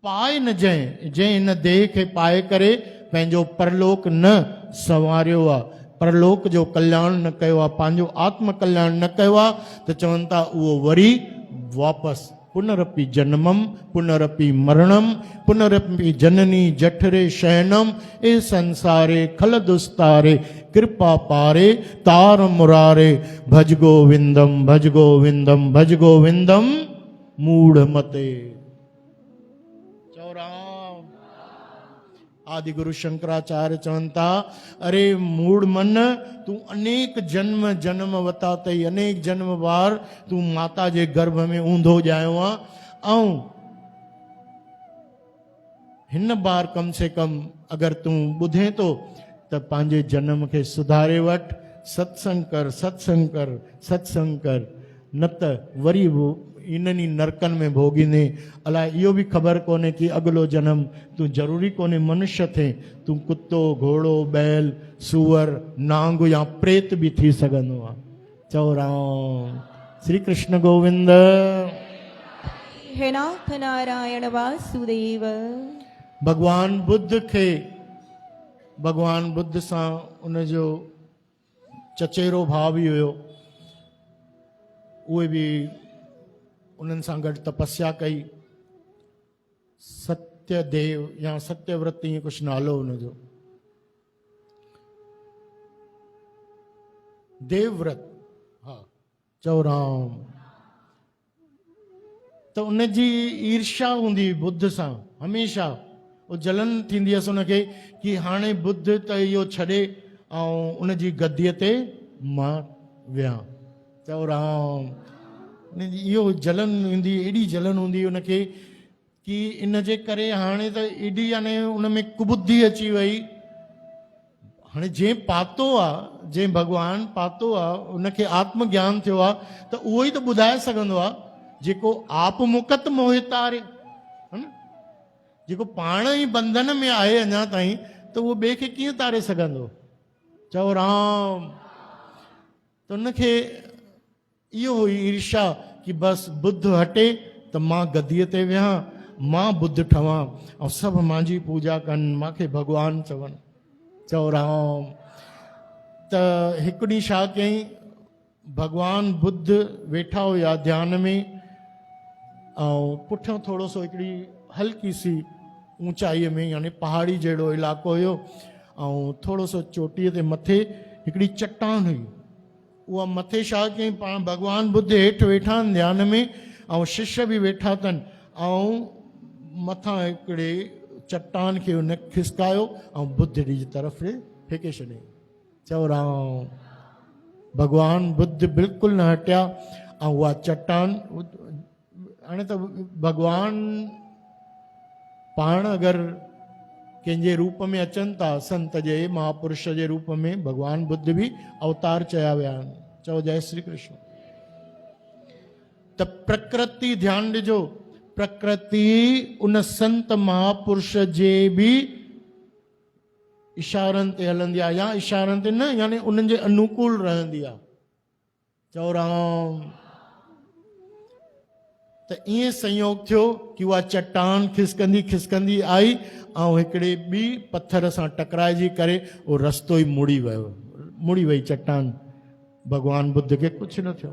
पाए न जंहिं इन देह खे पाए करे पंहिंजो परलोक न संवारियो आहे, परलोक जो कल्याण न कयो आहे, पंहिंजो आत्म कल्याण न कयो आहे, त चवनि था उहो वरी वापसि पुनरपि जन्मम पुनरपि मरणम पुनरपि जननी जठरे शयनम, ए संसारे खल दुस्तारे कृपा पारे तार मुरारे, भज गोविंदम भज गोविंदम भज गोविंदम मूढ़ मते। आदि गुरु शंकराचार्य चवनि था, अरे मूढ़ मन, तू अनेक जन्म जन्म वता तई, अनेक जन्म बार तू माता जे गर्भ में ऊंधो ॼायो आहे, ऐं हिन बार कम से कम अगरि तूं ॿुधे थो त पंहिंजे जन्म खे सुधारे वठि, सत्संग कर सत्संग कर सत्संग कर, न त वरी इन्हनि नरकनि में भोगींदे। अलाए इहो बि ख़बर कोन्हे कि अॻिलो जनम तूं ज़रूरी कोन्हे मनुष्य थिए, तूं कुतो घोड़ो बैल सूअर नांग या प्रेत बि थी सघंदो आहे। चओ राम श्री कृष्ण गोविंद। हे नाथ नारायण वासुदेव। भगवान बुद्ध सां उनजो चचेरो भाउ बि हुयो, उहे बि उन्हनि सां गॾु तपस्या कई। सत्यदेव या सत्यव्रत ईअं कुझु नालो हुनजो, देवव्रत, हा चओ राम। त उनजी ईर्ष्या हूंदी बुद्ध सां, हमेशह उहो जलन थींदी हुअसि उनखे कि हाणे बुद्ध त इहो छॾे ऐं उनजी गद्दीअ ते मां वियां। चओ राम। इहो जलन हूंदी, एॾी जलन हूंदी उनखे कि इन जे करे हाणे त एॾी यानी उन में कुबुद्धि अची वई। हाणे जंहिं पातो आहे, जंहिं भॻवानु पातो आहे, उनखे आत्मज्ञान थियो आहे, त उहो ई त ॿुधाए सघंदो आहे जेको आप मुकत मोहितारे, है न, जेको पाण ई बंधन में आहे अञा ताईं, त उहो ॿिए खे कीअं तारे सघंदो। चओ राम। त उनखे इहो हुई ईर्ष्या कि बसि बुद्ध हटे त मां गद्दीअ ते वियां, मां बुद्ध ठवां ऐं सभु मुंहिंजी पूजा कनि, मूंखे भॻवानु चवनि। चओ राम। त हिकु ॾींहुं छा कयईं, भगवान बुद्ध वेठा हुआ ध्यान में, ऐं पुठियों थोरो सो हिकिड़ी हल्की सी ऊंचाईअ में यानी पहाड़ी जहिड़ो इलाइक़ो हुयो, ऐं थोरो सो चोटीअ ते मथे हिकिड़ी चट्टान हुई। उहा मथे छा कयईं, पाण भगवान बुद्ध हेठि वेठा आहिनि ध्यान में, ऐं शिष्य बि वेठा अथनि, ऐं मथां हिकिड़े चट्टान खे हुन खिसकायो ऐं बुद्ध जी तरफ़ फेंके छॾियईं। चओ राम। भगवान बुद्ध बिल्कुलु न हटिया, ऐं उहा चट्टान, हाणे त भगवान पाण अगरि कंहिंजे रूप में अचनि था, संत जे महापुरुष जे रूप में, भगवान बुद्ध बि अवतार चया विया आहिनि। चओ जय श्री कृष्ण। त प्रकृति ध्यानु ॾिजो, प्रकृति उन संत महापुरुष जे बि इशारनि ते हलंदी आहे, या इशारनि ते न, यानी उन्हनि जे अनुकूल रहंदी आहे। चओ राम। त ईअं संयोग थियो कि उहा चट्टान खिसकंदी खिसकंदी आई ऐं हिकिड़े ॿी पत्थर सां टकराइजी करे उहो रस्तो ई मुड़ी वियो, मुड़ी वई चट्टान। भगवान बुद्ध खे कुझु न थियो,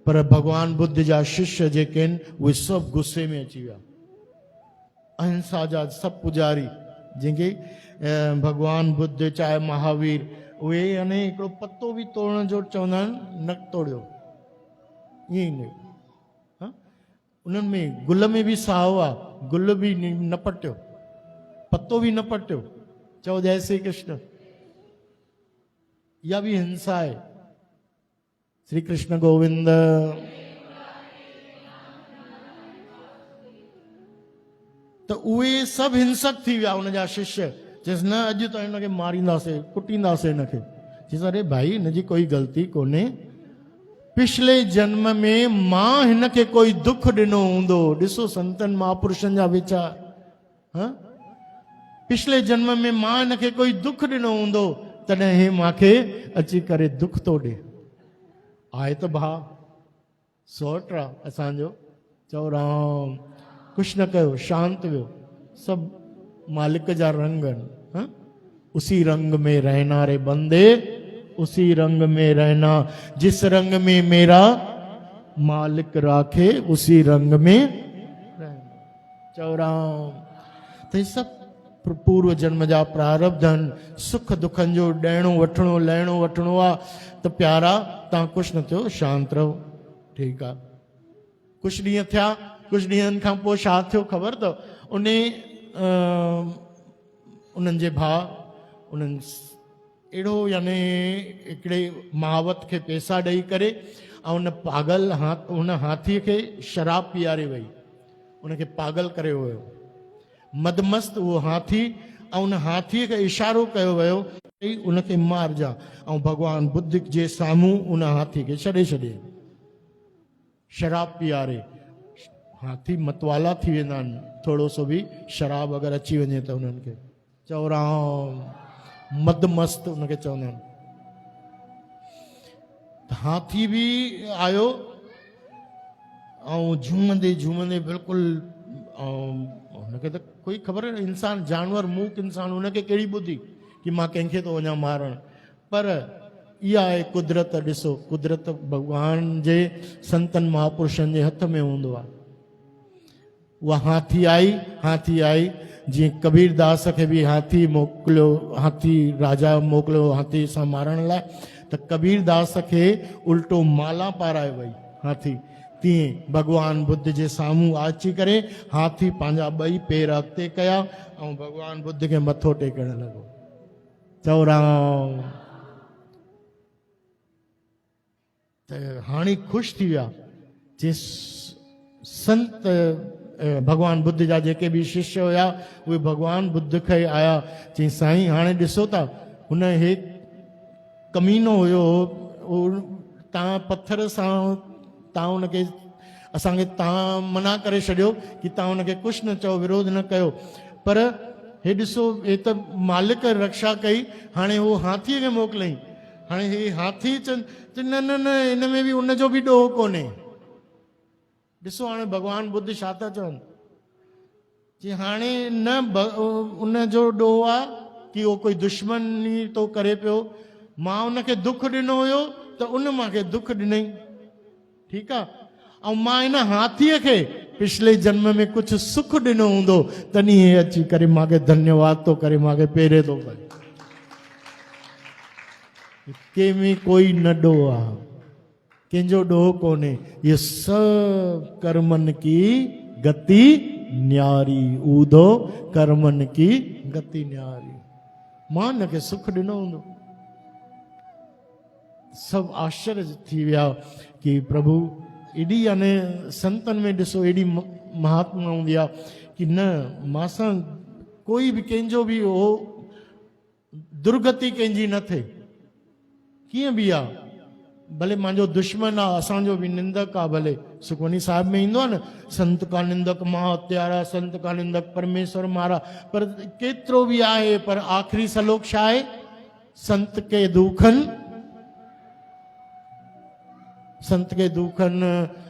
पर भगवान बुद्ध जा शिष्य जेके आहिनि उहे सभु गुस्से में अची विया। अहिंसा जा सभु पुजारी जंहिंखे भगवान बुद्ध चाहे महावीर, उहे यानी हिकिड़ो पतो बि तोड़ण जो चवंदा आहिनि, न तोड़ियो, ईअं ई उन्हनि में गुल में बि साहु आहे, गुल बि न पटियो, पतो बि न पटियो। चओ जय श्री कृष्ण। इहा बि हिंसा आहे। श्री कृष्ण गोविंद। त उहे सभु हिंसक थी विया उनजा शिष्य, चयसि न अॼु त हिनखे मारींदासीं, कुटींदासीं हिनखे। चयसि अरे भाई हिनजी कोई ग़लती कोन्हे, पिछले जन्म में मां हिनखे कोई दुख ॾिनो हूंदो। ॾिसो संतनि महापुरुषनि जा वीचार। पिछले जन्म में मां हिनखे कोई दुख ॾिनो हूंदो, तॾहिं हे मूंखे अची करे दुख थो ॾे। आहे त भाउ सौट आहे असांजो। चओ राम। कुझु न कयो, शांत वियो। सभु मालिक जा रंग आहिनि। उसी रंग में रहना रे बंदे, उसी रंग में रहना, जिस रंग में मेरा मालिक राखे उसी रंग में रहना। चओ राम। त सभु पूर्व जन्म जा प्रारब्ध आहिनि। सुख दुखनि जो ॾियणो वठणो, लहिणो वठणो आहे। त प्यारा तव्हां कुझु न थियो, शांत रहो, ठीकु आहे। कुझु ॾींहं थिया, कुझु ॾींहंनि खां पोइ छा थियो ख़बर अथव? उन्हनि जे भाउ उन्हनि अहिड़ो यानी हिकिड़े महावत खे पैसा ॾेई करे ऐं उन पागल उन हाथीअ खे शराब पीआरे वई, उनखे पागल करे वियो। मदमस्त उहो हाथी, ऐं उन हाथीअ खे इशारो कयो वियो उनखे मारजा, ऐं भगवान बुद्ध जे साम्हूं उन हाथी खे छॾे छॾे। शराब पीआरे हाथी मतवाला थी वेंदा आहिनि, थोरो सो बि शराब अगरि अची वञे त उन्हनि खे। चओ राम। मदमस्त उनखे चवंदा आहिनि। हाथी बि आयो ऐं झूमंदे झूमंदे बिल्कुलु, हुनखे त कोई ख़बर न, इंसान जानवर मूक इंसान, हुनखे कहिड़ी ॿुधी कि मां कंहिंखे थो वञा मारणु। पर इहा आहे कुदरत। ॾिसो कुदरत भॻवान जे संतनि महापुरुषनि जे हथ में हूंदो आहे। उहा हाथी आई जीअं कबीरदास खे बि हाथी मोकिलियो, हाथी राजा मोकिलियो हाथी सां मारण लाइ, त कबीरदास खे उल्टो माला पाराए वई हाथी। तीअं भगवान बुद्ध जे साम्हूं अची करे हाथी पंहिंजा ॿई पेर अॻिते कया ऐं भगवान बुद्ध खे मथो टेकण लॻो। चओ राम। त हाणे ख़ुशि थी विया। जे संत भगवान बुद्ध जा जेके बि शिष्य हुया उहे भगवान बुद्ध खे आया, चई साईं हाणे ॾिसो था हुन हे कमीनो हुयो, तव्हां पत्थर सां तव्हां हुनखे, असांखे तव्हां मना करे छॾियो कि तव्हां हुनखे कुझु न चओ, विरोध न कयो, पर हे ॾिसो हे त मालिक रक्षा कई, हाणे उहो हाथीअ खे मोकिलियईं। हाणे हे हाथी चवनि न न न हिन में बि उनजो बि ॾोह कोन्हे। ॾिसो हाणे भगवान बुद्ध छा था चवनि, कि हाणे न उनजो ॾोह आहे कि उहो कोई दुश्मनी थो करे पियो, मां उनखे दुख ॾिनो हुयो त उन मूंखे दुख ॾिनई, ठीकु आहे। ऐं मां इन हाथीअ खे पिछले जन्म में कुझु सुख ॾिनो हूंदो, तॾहिं हे अची करे मूंखे धन्यवाद थो करे, मूंखे पेरे थो करे। कंहिंमें कोई न ॾोह आहे, कंहिंजो ॾोह कोन्हे। ये सब कर्मनि की गति न्यारी, ऊधो कर्मनि की गति न्यारी। मां हिनखे सुख ॾिनो हूंदो। सभु आश्चर्य थी विया कि प्रभु एॾी याने संतनि में ॾिसो एॾी महात्मा हूंदी आहे कि न मां सां कोई बि कंहिंजो बि हो दुर्गति कंहिंजी न थिए। कीअं बि आहे, भले मुंहिंजो दुश्मन आहे, असांजो बि निंदक आहे, भले सुखमनी साहिब में ईंदो आहे न, संत का निंदक महात्यारा, संत का निंदक परमेश्वर मारा। पर केतिरो बि आहे, पर आख़िरी सलोक छा आहे? संत के दुखन, संत के दुखन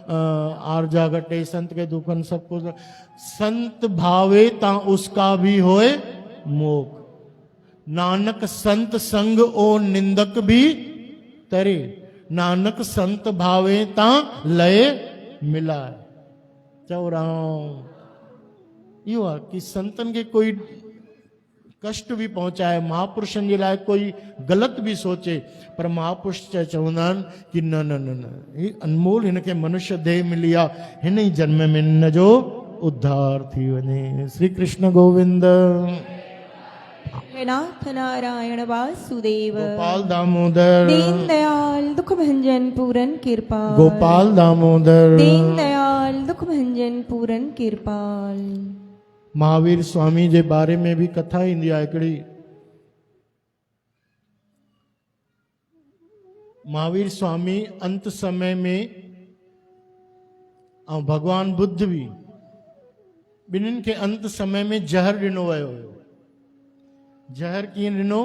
आरजा घटे, संत के दुखन सब कुछ। संत भावे ता उसका भी होए मोक, नानक संत संग ओ निंदक भी तरे। नानक संत भावे ता लय मिलाए। चओ राम, इहो आहे कि संतन के कोई कष्ट भी पहुंचाए, महापुरुषनि जे लाइ कोई ग़लति भी सोचे, पर महापुरुष चवंदा आहिनि कि न न न न, ही अनमोल हिनखे मनुष्य देह मिली आहे, हिन ई जन्म में हिन जो उद्धार थी वञे। श्री कृष्ण गोविंद। हे नाथ नारायण वासुदेव, गोपाल दामोदर, दीन दयाल दुख भंजन पूरन कृपाल। गोपाल दामोदर, दीन दयाल दुख भंजन पूरन कृपाल। महावीर स्वामी जे बारे में भी कथा ईंदी आहे हिकिड़ी। महावीर स्वामी अंत समय में ऐं भगवान बुद्ध भी ॿिन्हिनि खे अंत समय में जहर ॾिनो वियो हुयो। जहर कीअं ॾिनो?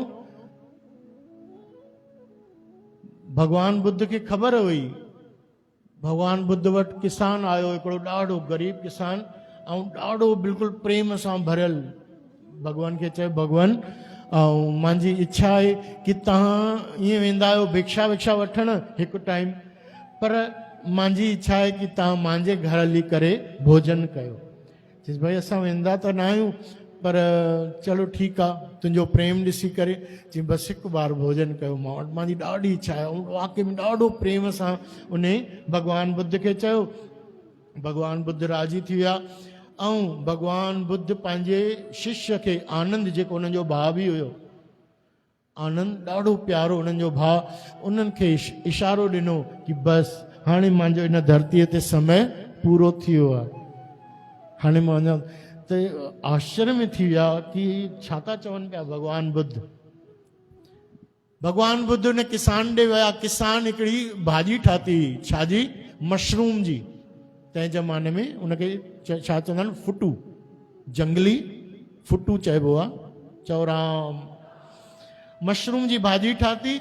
भगवान बुद्ध खे ख़बर हुई। भगवान बुद्ध वटि किसान आयो, हिकिड़ो ॾाढो गरीब किसान, ऐं ॾाढो बिल्कुलु प्रेम सां भरियल। भगवान खे चयो, भगवान ऐं मुंहिंजी इच्छा आहे कि तव्हां ईअं वेंदा आहियो भिक्षा विक्षा वठणु हिकु टाइम, पर मुंहिंजी इच्छा आहे कि तव्हां मुंहिंजे घर हली करे भोजन कयो। चइसि भाई असां वेंदा त न आहियूं, पर चलो ठीकु आहे, तुंहिंजो प्रेम ॾिसी करे चई बसि हिकु बार भोजन कयो मां वटि, मुंहिंजी ॾाढी इच्छा आहे। ऐं वाकई में ॾाढो प्रेम सां उन भगवान बुद्ध खे चयो। भगवान बुद्ध राज़ी थी विया ऐं भगवान बुद्ध पंहिंजे शिष्य खे आनंद, जेको उन्हनि जो भाउ बि हुयो, आनंद ॾाढो प्यारो उन्हनि जो भाउ, उन्हनि खे इशारो ॾिनो कि बसि हाणे मुंहिंजो इन धरतीअ ते समय पूरो थी वियो आहे, हाणे मां वञा। त आश्चर्य में थी विया कि छा था चवनि पिया भगवान बुद्ध। भगवान बुद्ध ने किसान ॾे विया। किसान हिकिड़ी भाॼी ठाती, छाजी? मशरूम जी। तंहिं ज़माने में उनखे छा चवंदा आहिनि? फुटू, जंगली फुटू चइबो आहे। चओ राम। मशरूम जी भाॼी ठाती।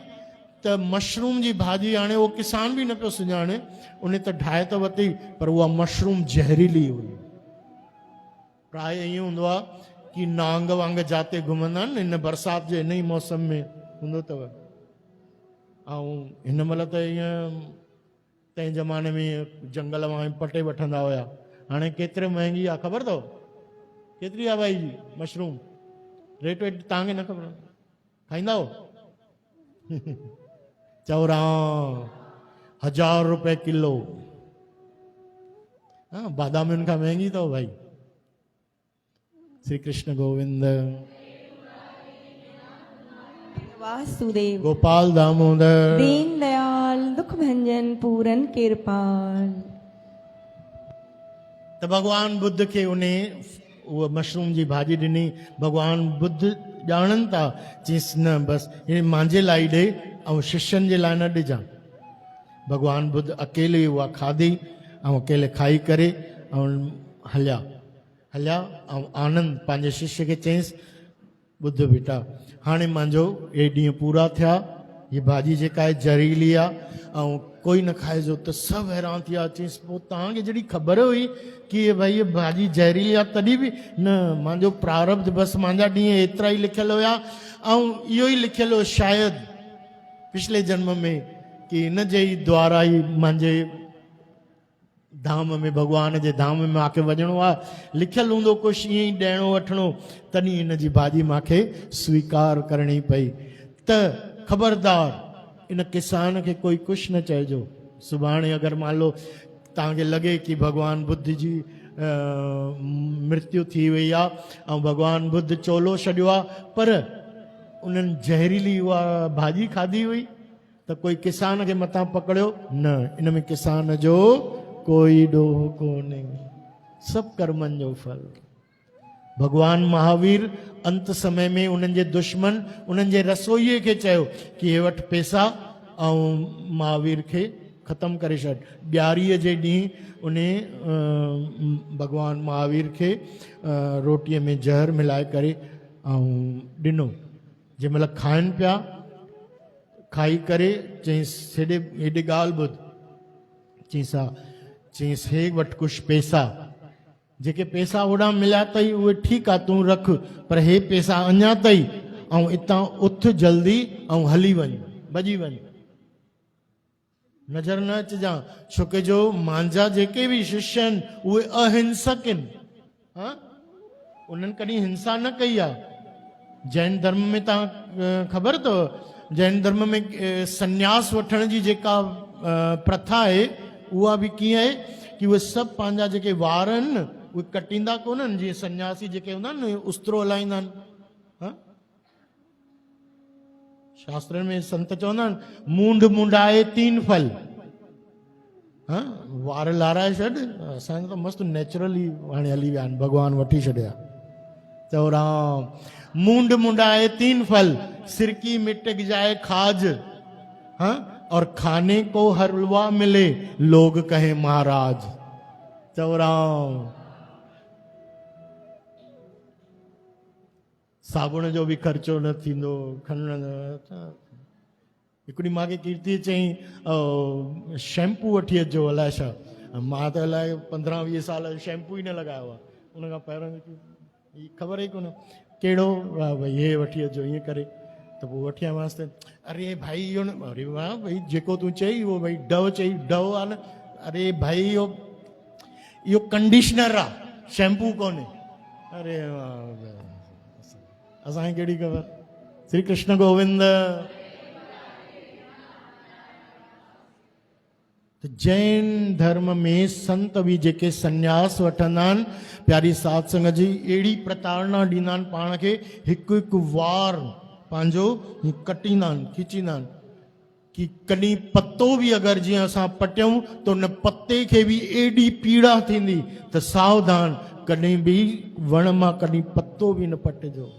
त मशरूम जी भाॼी हाणे उहो किसान बि न पियो सुञाणे, उन त ठाहे त वरिती, पर उहा मशरूम जहरीली हुई। प्राय ईअं हूंदो आहे कि नांग वांग जाते घुमंदा आहिनि हिन बरसाति जे इन ई मौसम में हूंदो अथव। ऐं हिन महिल त ईअं तंहिं ज़माने में जंगल मां पटे वठंदा हुया। हाणे केतिरे महांगी आहे ख़बर अथव? केतिरी आहे भाई जी मशरूम? रेट वेट तव्हांखे न ख़बर? खाईंदा हो? चओ राम। 1000 रुपए किलो। हाँ, बादामियुनि खां महांगी अथव भाई। श्री कृष्ण गोविंद। वासुदेव, गोपाल दामोदर, दीन दयाल दुख भंजन पूरन कृपाल। तो भगवान बुद्ध के उन्हें वो मशरूम जी भाॼी ॾिनी। भगवान बुद्ध ॼाणनि था, चईसि न बसि ये मुंहिंजे लाइ ॾे ऐं शिष्यनि जे लाइ न ॾिजां। भगवान बुद्ध अकेले उहा खाधी ऐं अकेले खाई करे ऐं हलिया ऐं आनंद पंहिंजे शिष्य खे चयईंसि, ॿुध बेटा, हाणे मुंहिंजो हे ॾींहं पूरा थिया। हीअ भाॼी जेका आहे ज़हरीली आहे ऐं कोई न खाइजो। त सभु हैरान थी विया। चयईंसि पोइ तव्हांखे जॾहिं ख़बर हुई कि भई हीअ भाॼी ज़हरीली आहे तॾहिं बि न? मुंहिंजो प्रारब्ध, बसि मुंहिंजा ॾींहं एतिरा ई लिखियलु हुया। ऐं इहो ई लिखियलु हो शायदि पिछले जन्म में कि इन जे ई द्वारा ई मुंहिंजे धाम में भगवान जे धाम में मूंखे वञिणो आहे, लिखियलु हूंदो कुझु ईअं ई ॾियणो वठणो, तॾहिं इन जी भाॼी मूंखे स्वीकार करणी पई। त ख़बरदार इन किसान खे कोई कुझु न चइजो। सुभाणे अगरि मान लो तव्हांखे लॻे कि भगवान बुद्ध जी मृत्यु थी वई आहे ऐं भगवान बुद्ध चोलो छॾियो आहे, पर उन्हनि ज़हरीली उहा भाॼी खाधी हुई, त कोई किसान खे मथां पकड़ियो न। इन में किसान जो कोई ॾोह कोन्हे, सभु कर्मनि जो फल। भगवान महावीर अंत समय में उन्हनि जे दुश्मन उन्हनि जे रसोईअ खे चयो कि हे वटि पैसा ऐं महावीर खे ख़तमु करे छॾ। ॾियारीअ जे ॾींहुं उन भगवान महावीर खे रोटीअ में ज़हर मिलाए करे ऐं ॾिनो। जंहिं महिल खाइनि पिया, खाई करे चईंसि हेॾे ॻाल्हि ॿुध। चईंसि हे वटि कुझु पैसा, जेके पैसा ओॾा मिलिया अथई उहे ठीकु आहे तूं रख, पर हे पैसा अञा अथई ऐं हितां उथ जल्दी ऐं हली वञ, भॼी वञ, नज़र न अचिजांइ। छोकी जो मुंहिंजा जेके बि शिष्य आहिनि उहे अहिंसक आहिनि। उन्हनि कॾहिं हिंसा न कई आहे। जैन धर्म में तव्हां ख़बर अथव, जैन धर्म में संन्यास वठण जी जेका प्रथा आहे उहा बि कीअं आहे कि उहे सभु पंहिंजा जेके वार आहिनि न उहे कटींदा कोन्हनि, जीअं सन्यासी जेके हूंदा आहिनि उस्तरो हलाईंदा आहिनि। शास्त्रनि में संत चवंदा आहिनि मूंड मुंडाए 3 फल। वार लाराए छॾ, असांजो त मस्तु नेचुरली हाणे हली विया आहिनि, भॻवानु वठी छॾिया। चओ राम, मूंड मुंडाए 3 फल, सिरकी मिट जाए खाज, और खाने को हलवा मिले लोग कहे महाराज। चओ राम, साबुण जो बि ख़र्चो न थींदो, खणण। हिकिड़ी मूंखे कीर्ति चई शैम्पू वठी अचो, अलाए छा। मां त अलाए 15-20 साल शैम्पू ई न लॻायो आहे। उन खां पहिरियों ख़बर ई कोन कहिड़ो, भई हे वठी अचो ईअं करे, त पोइ वठी आयोमांसि। अरे भाई इहो न, अरे वाह भई जेको तूं चई उहो, भई डव चई, डव आहे न। अरे भाई इहो कंडीशनर आहे, शैम्पू कोन्हे। अरे वाह, असांखे कहिड़ी ख़बर। श्री कृष्ण गोविंद। जैन धर्म में संत बि जेके संन्यास वठंदा आहिनि, प्यारी साध संगत जी, अहिड़ी प्रताड़ना ॾींदा आहिनि पाण खे। हिकु हिकु वार पंहिंजो कटींदा आहिनि, खीचींदा आहिनि कि कॾहिं पतो बि अगरि जीअं असां पटियूं त उन पते खे बि एॾी पीड़ा थींदी त सावधान, कॾहिं बि वण मां कॾहिं पतो बि न पटिजो,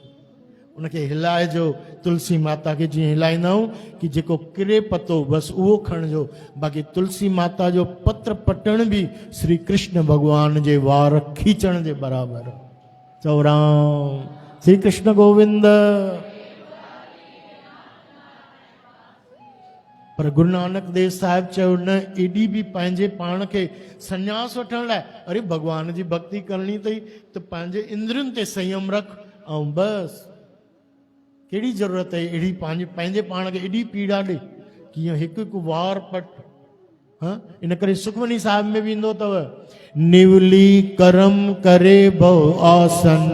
उनखे हिलाइजो। तुलसी माता खे जीअं हिलाईंदा आहियूं कि जेको किरे पतो बसि उहो खणिजो। बाक़ी तुलसी माता जो पत्र पटण बि श्री कृष्ण भॻवान जे वार खीचण जे बराबरि। चओ राम, श्री कृष्ण गोविंद। पर गुरु नानक देव साहिब चयो न, एॾी बि पंहिंजे पाण खे संन्यास वठण लाइ, अरे भॻवान जी भक्ति करणी अथई त पंहिंजे इंद्रियुनि ते संयम रख ऐं बसि। कहिड़ी ज़रूरत आहे अहिड़ी पंहिंजे पाण खे एॾी पीड़ा ॾे कि हिकु हिकु वार पट। इन करे सुखमनी साहिब में बि ईंदो अथव, निवली करम करे बहु आसन।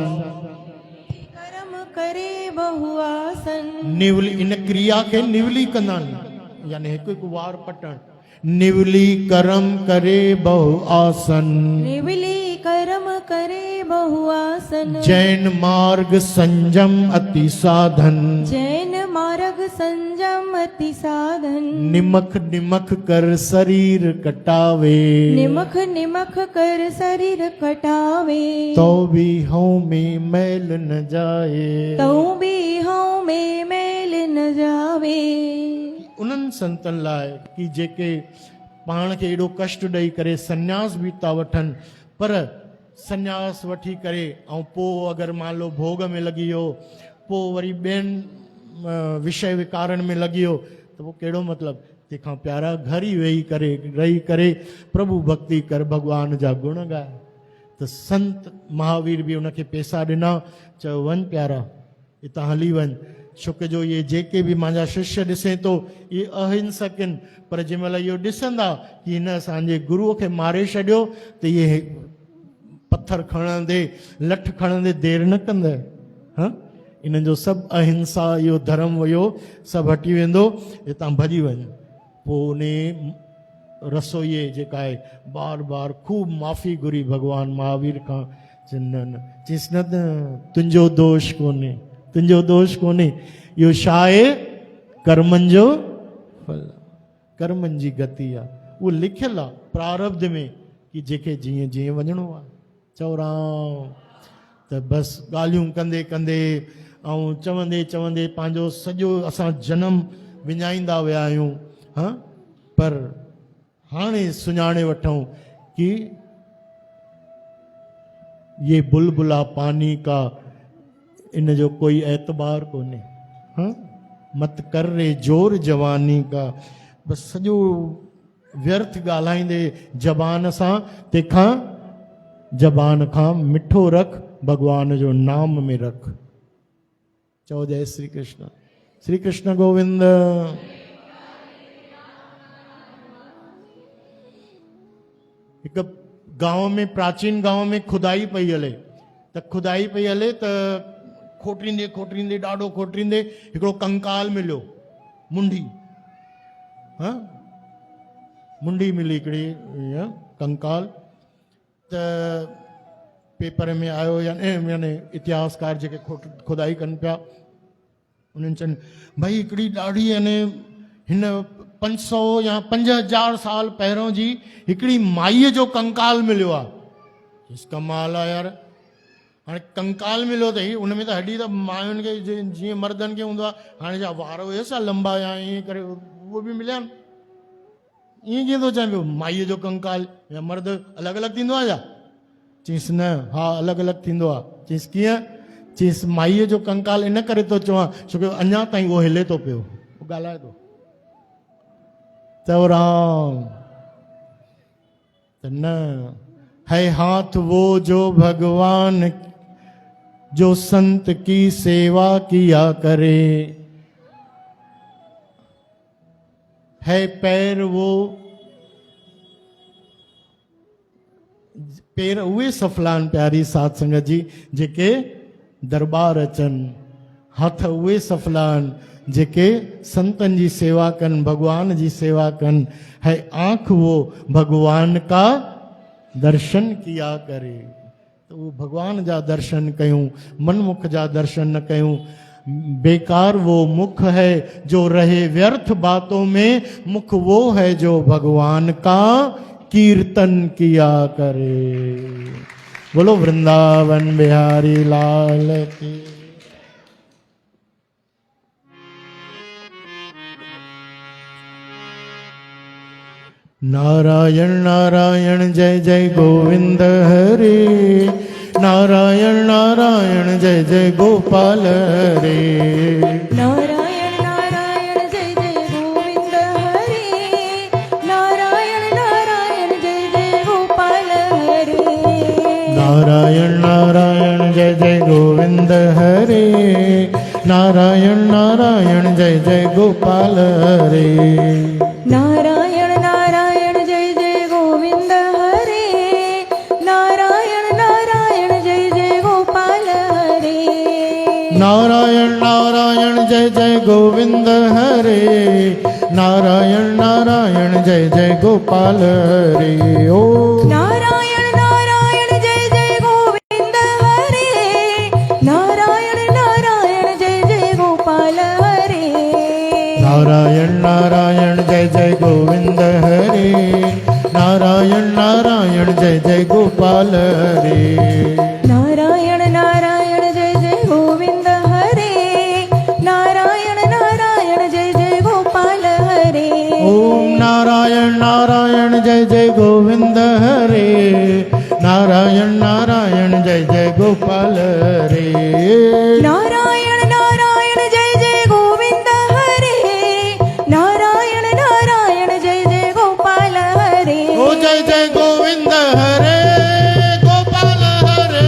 कर्म करे बहु आसन। निवली, इन क्रिया खे निवली कंदा आहिनि, यानी हिकु हिकु वार पटण। निवली करम करे बहु आसन। निवली कर्म करे बहु आसन। जैन मार्ग संजम अति साधन। जैन मार्ग संजम अति साधन। निमख निमख कर शरीर कटावे। निमख निमख कर शरीर कटावे। तो भी हूँ में मैल न जाए। तो भी हूँ में मैल न जावे। उन्हनि संतनि लाइ कि जेके पाण खे एॾो कष्ट ॾेई करे संन्यास बि था वठनि, पर संन्यास वठी करे ऐं पोइ अगरि मान लो भोग में लॻी वियो, पोइ वरी ॿियनि विषय विकारनि में लॻी वियो, त पोइ कहिड़ो मतिलबु। तंहिंखां प्यारा घर ई रही करे प्रभु भक्ति कर, भॻवान जा गुण ॻाए। त संत महावीर बि उनखे पैसा ॾिना, चयो वञ प्यारा हितां हली वञ। शुक जो ये जेके भी मुंहिंजा शिष्य ॾिसे थो ये अहिंसक आहिनि, पर जंहिं महिल इहो ॾिसंदा कि हिन असांजे गुरूअ खे मारे छॾियो त इहे पत्थर खणंदे लठ खणंदे देरि न कंदा। हाँ, इन्हनि जो सभु अहिंसा इहो धर्म हुयो सभु हटी वेंदो, हितां भॼी वञ। पोइ उन रसोईअ जेका आहे बार बार खूब माफ़ी घुरी भॻवानु महावीर खां, चइसि न तुंहिंजो दोष कोन्हे, तुंहिंजो दोष कोन्हे, इहो छा आहे कर्मनि जो फल, कर्मनि जी गति आहे, उहो लिखियलु आहे प्रारब्ध में कि जेके जीअं जीअं वञिणो आहे। चओ राम। त बसि ॻाल्हियूं कंदे कंदे ऐं चवंदे चवंदे पंहिंजो सॼो असां जनम विञाईंदा विया आहियूं। हाँ, पर हाणे सुञाणे वठूं कि ये बुलबुला पानी का इन जो कोई एतबार कोन्हे। हाँ, मत कर रे जोर जवानी का, बसि सॼो व्यर्थ ॻाल्हाईंदे ज़बान सां, तंहिंखां ज़बान खां मिठो रख, भॻवान जो नाम में रख। चओ जय श्री कृष्ण। श्री कृष्ण गोविंद। हिकु गांव में, प्राचीन गांव में खुदाई पई हले, त खुदाई पई हले त खोटींदे खोटींदे ॾाढो खोटींदे हिकिड़ो कंकाल मिलियो, मुंडी। हाँ, मुंडी मिली हिकिड़ी कंकाल। त पेपर में आयो यानी इतिहासकार जेके खुदाई कनि पिया, उन्हनि चवनि भई हिकिड़ी ॾाढी यानी हिन 500 या 5000 साल पहिरों जी हिकिड़ी माईअ जो कंकाल मिलियो आहे। इस कमाल आहे यार। हाणे कंकाल मिलियो अथई, उन में त हॾी त मायुनि खे जीअं मर्दनि खे हूंदो आहे, हाणे छा वार हुयसि छा लंबा या ईअं करे उहो बि मिलिया आहिनि। ईअं कीअं थो चए पियो माईअ जो कंकाल या मर्द अलॻि अलॻि थींदो आहे छा? चईसि न, हा अलॻि अलॻि थींदो आहे। चईसि कीअं? चईसि माईअ जो कंकाल इन करे थो चवां छोकी अञा ताईं उहो हिले थो पियो, उहो ॻाल्हाए थो। चओ राम। त न है हाथ वो जो भगवान जो संत की सेवा किया करे, है पैर वो, पैर उहे सफलान प्यारी साध संगत जी जेके दरबार अचनि, हथ उहे सफलान जेके संतन जी सेवा कनि, भगवान जी सेवा कनि। है आंख वो भगवान का दर्शन किया करे, तो वो भगवान जा दर्शन कयूं, मनमुख जा दर्शन न कयूं। बेकार वो मुख है जो रहे व्यर्थ बातों में, मुख वो है जो भगवान का कीर्तन किया करे। बोलो वृंदावन बिहारी लाल की। नारायण नारायण जय जय गोविंद हरे, नारायण नारायण जय जय गोपाल हरे। नारायण नारायण जय जय गोविंद हरे, नारायण नारायण जय जय गोपाल हरे। नारायण नारायण जय जय गोविंद हरे, नारायण नारायण जय जय गोपाल हरे। नारायण नारायण जय जय गोविंद हरे, नारायण नारायण जय जय गोपाल हरे। नारायण नारायण जय जय गोविंद हरे, नारायण नारायण जय जय गोपाल हरे। ओ नारायण नारायण जय जय गोविंद हरे, नारायण नारायण जय जय गोपाल हरे। नारायण नारायण जय जय गोविंद हरे, नारायण नारायण जय जय गोपाल हरे। नारायण नारायण जय जय गोविंद हरे, नारायण नारायण जय जय गोपाल हरे। ओम नारायण नारायण जय जय गोविंद हरे, नारायण नारायण जय जय गोपाल हरे। नारायण नारायण जय जय गोविंद हरे, नारायण नारायण जय जय गोपाल हरे। ओ जय जय गोविंद हरे गोपाल हरे,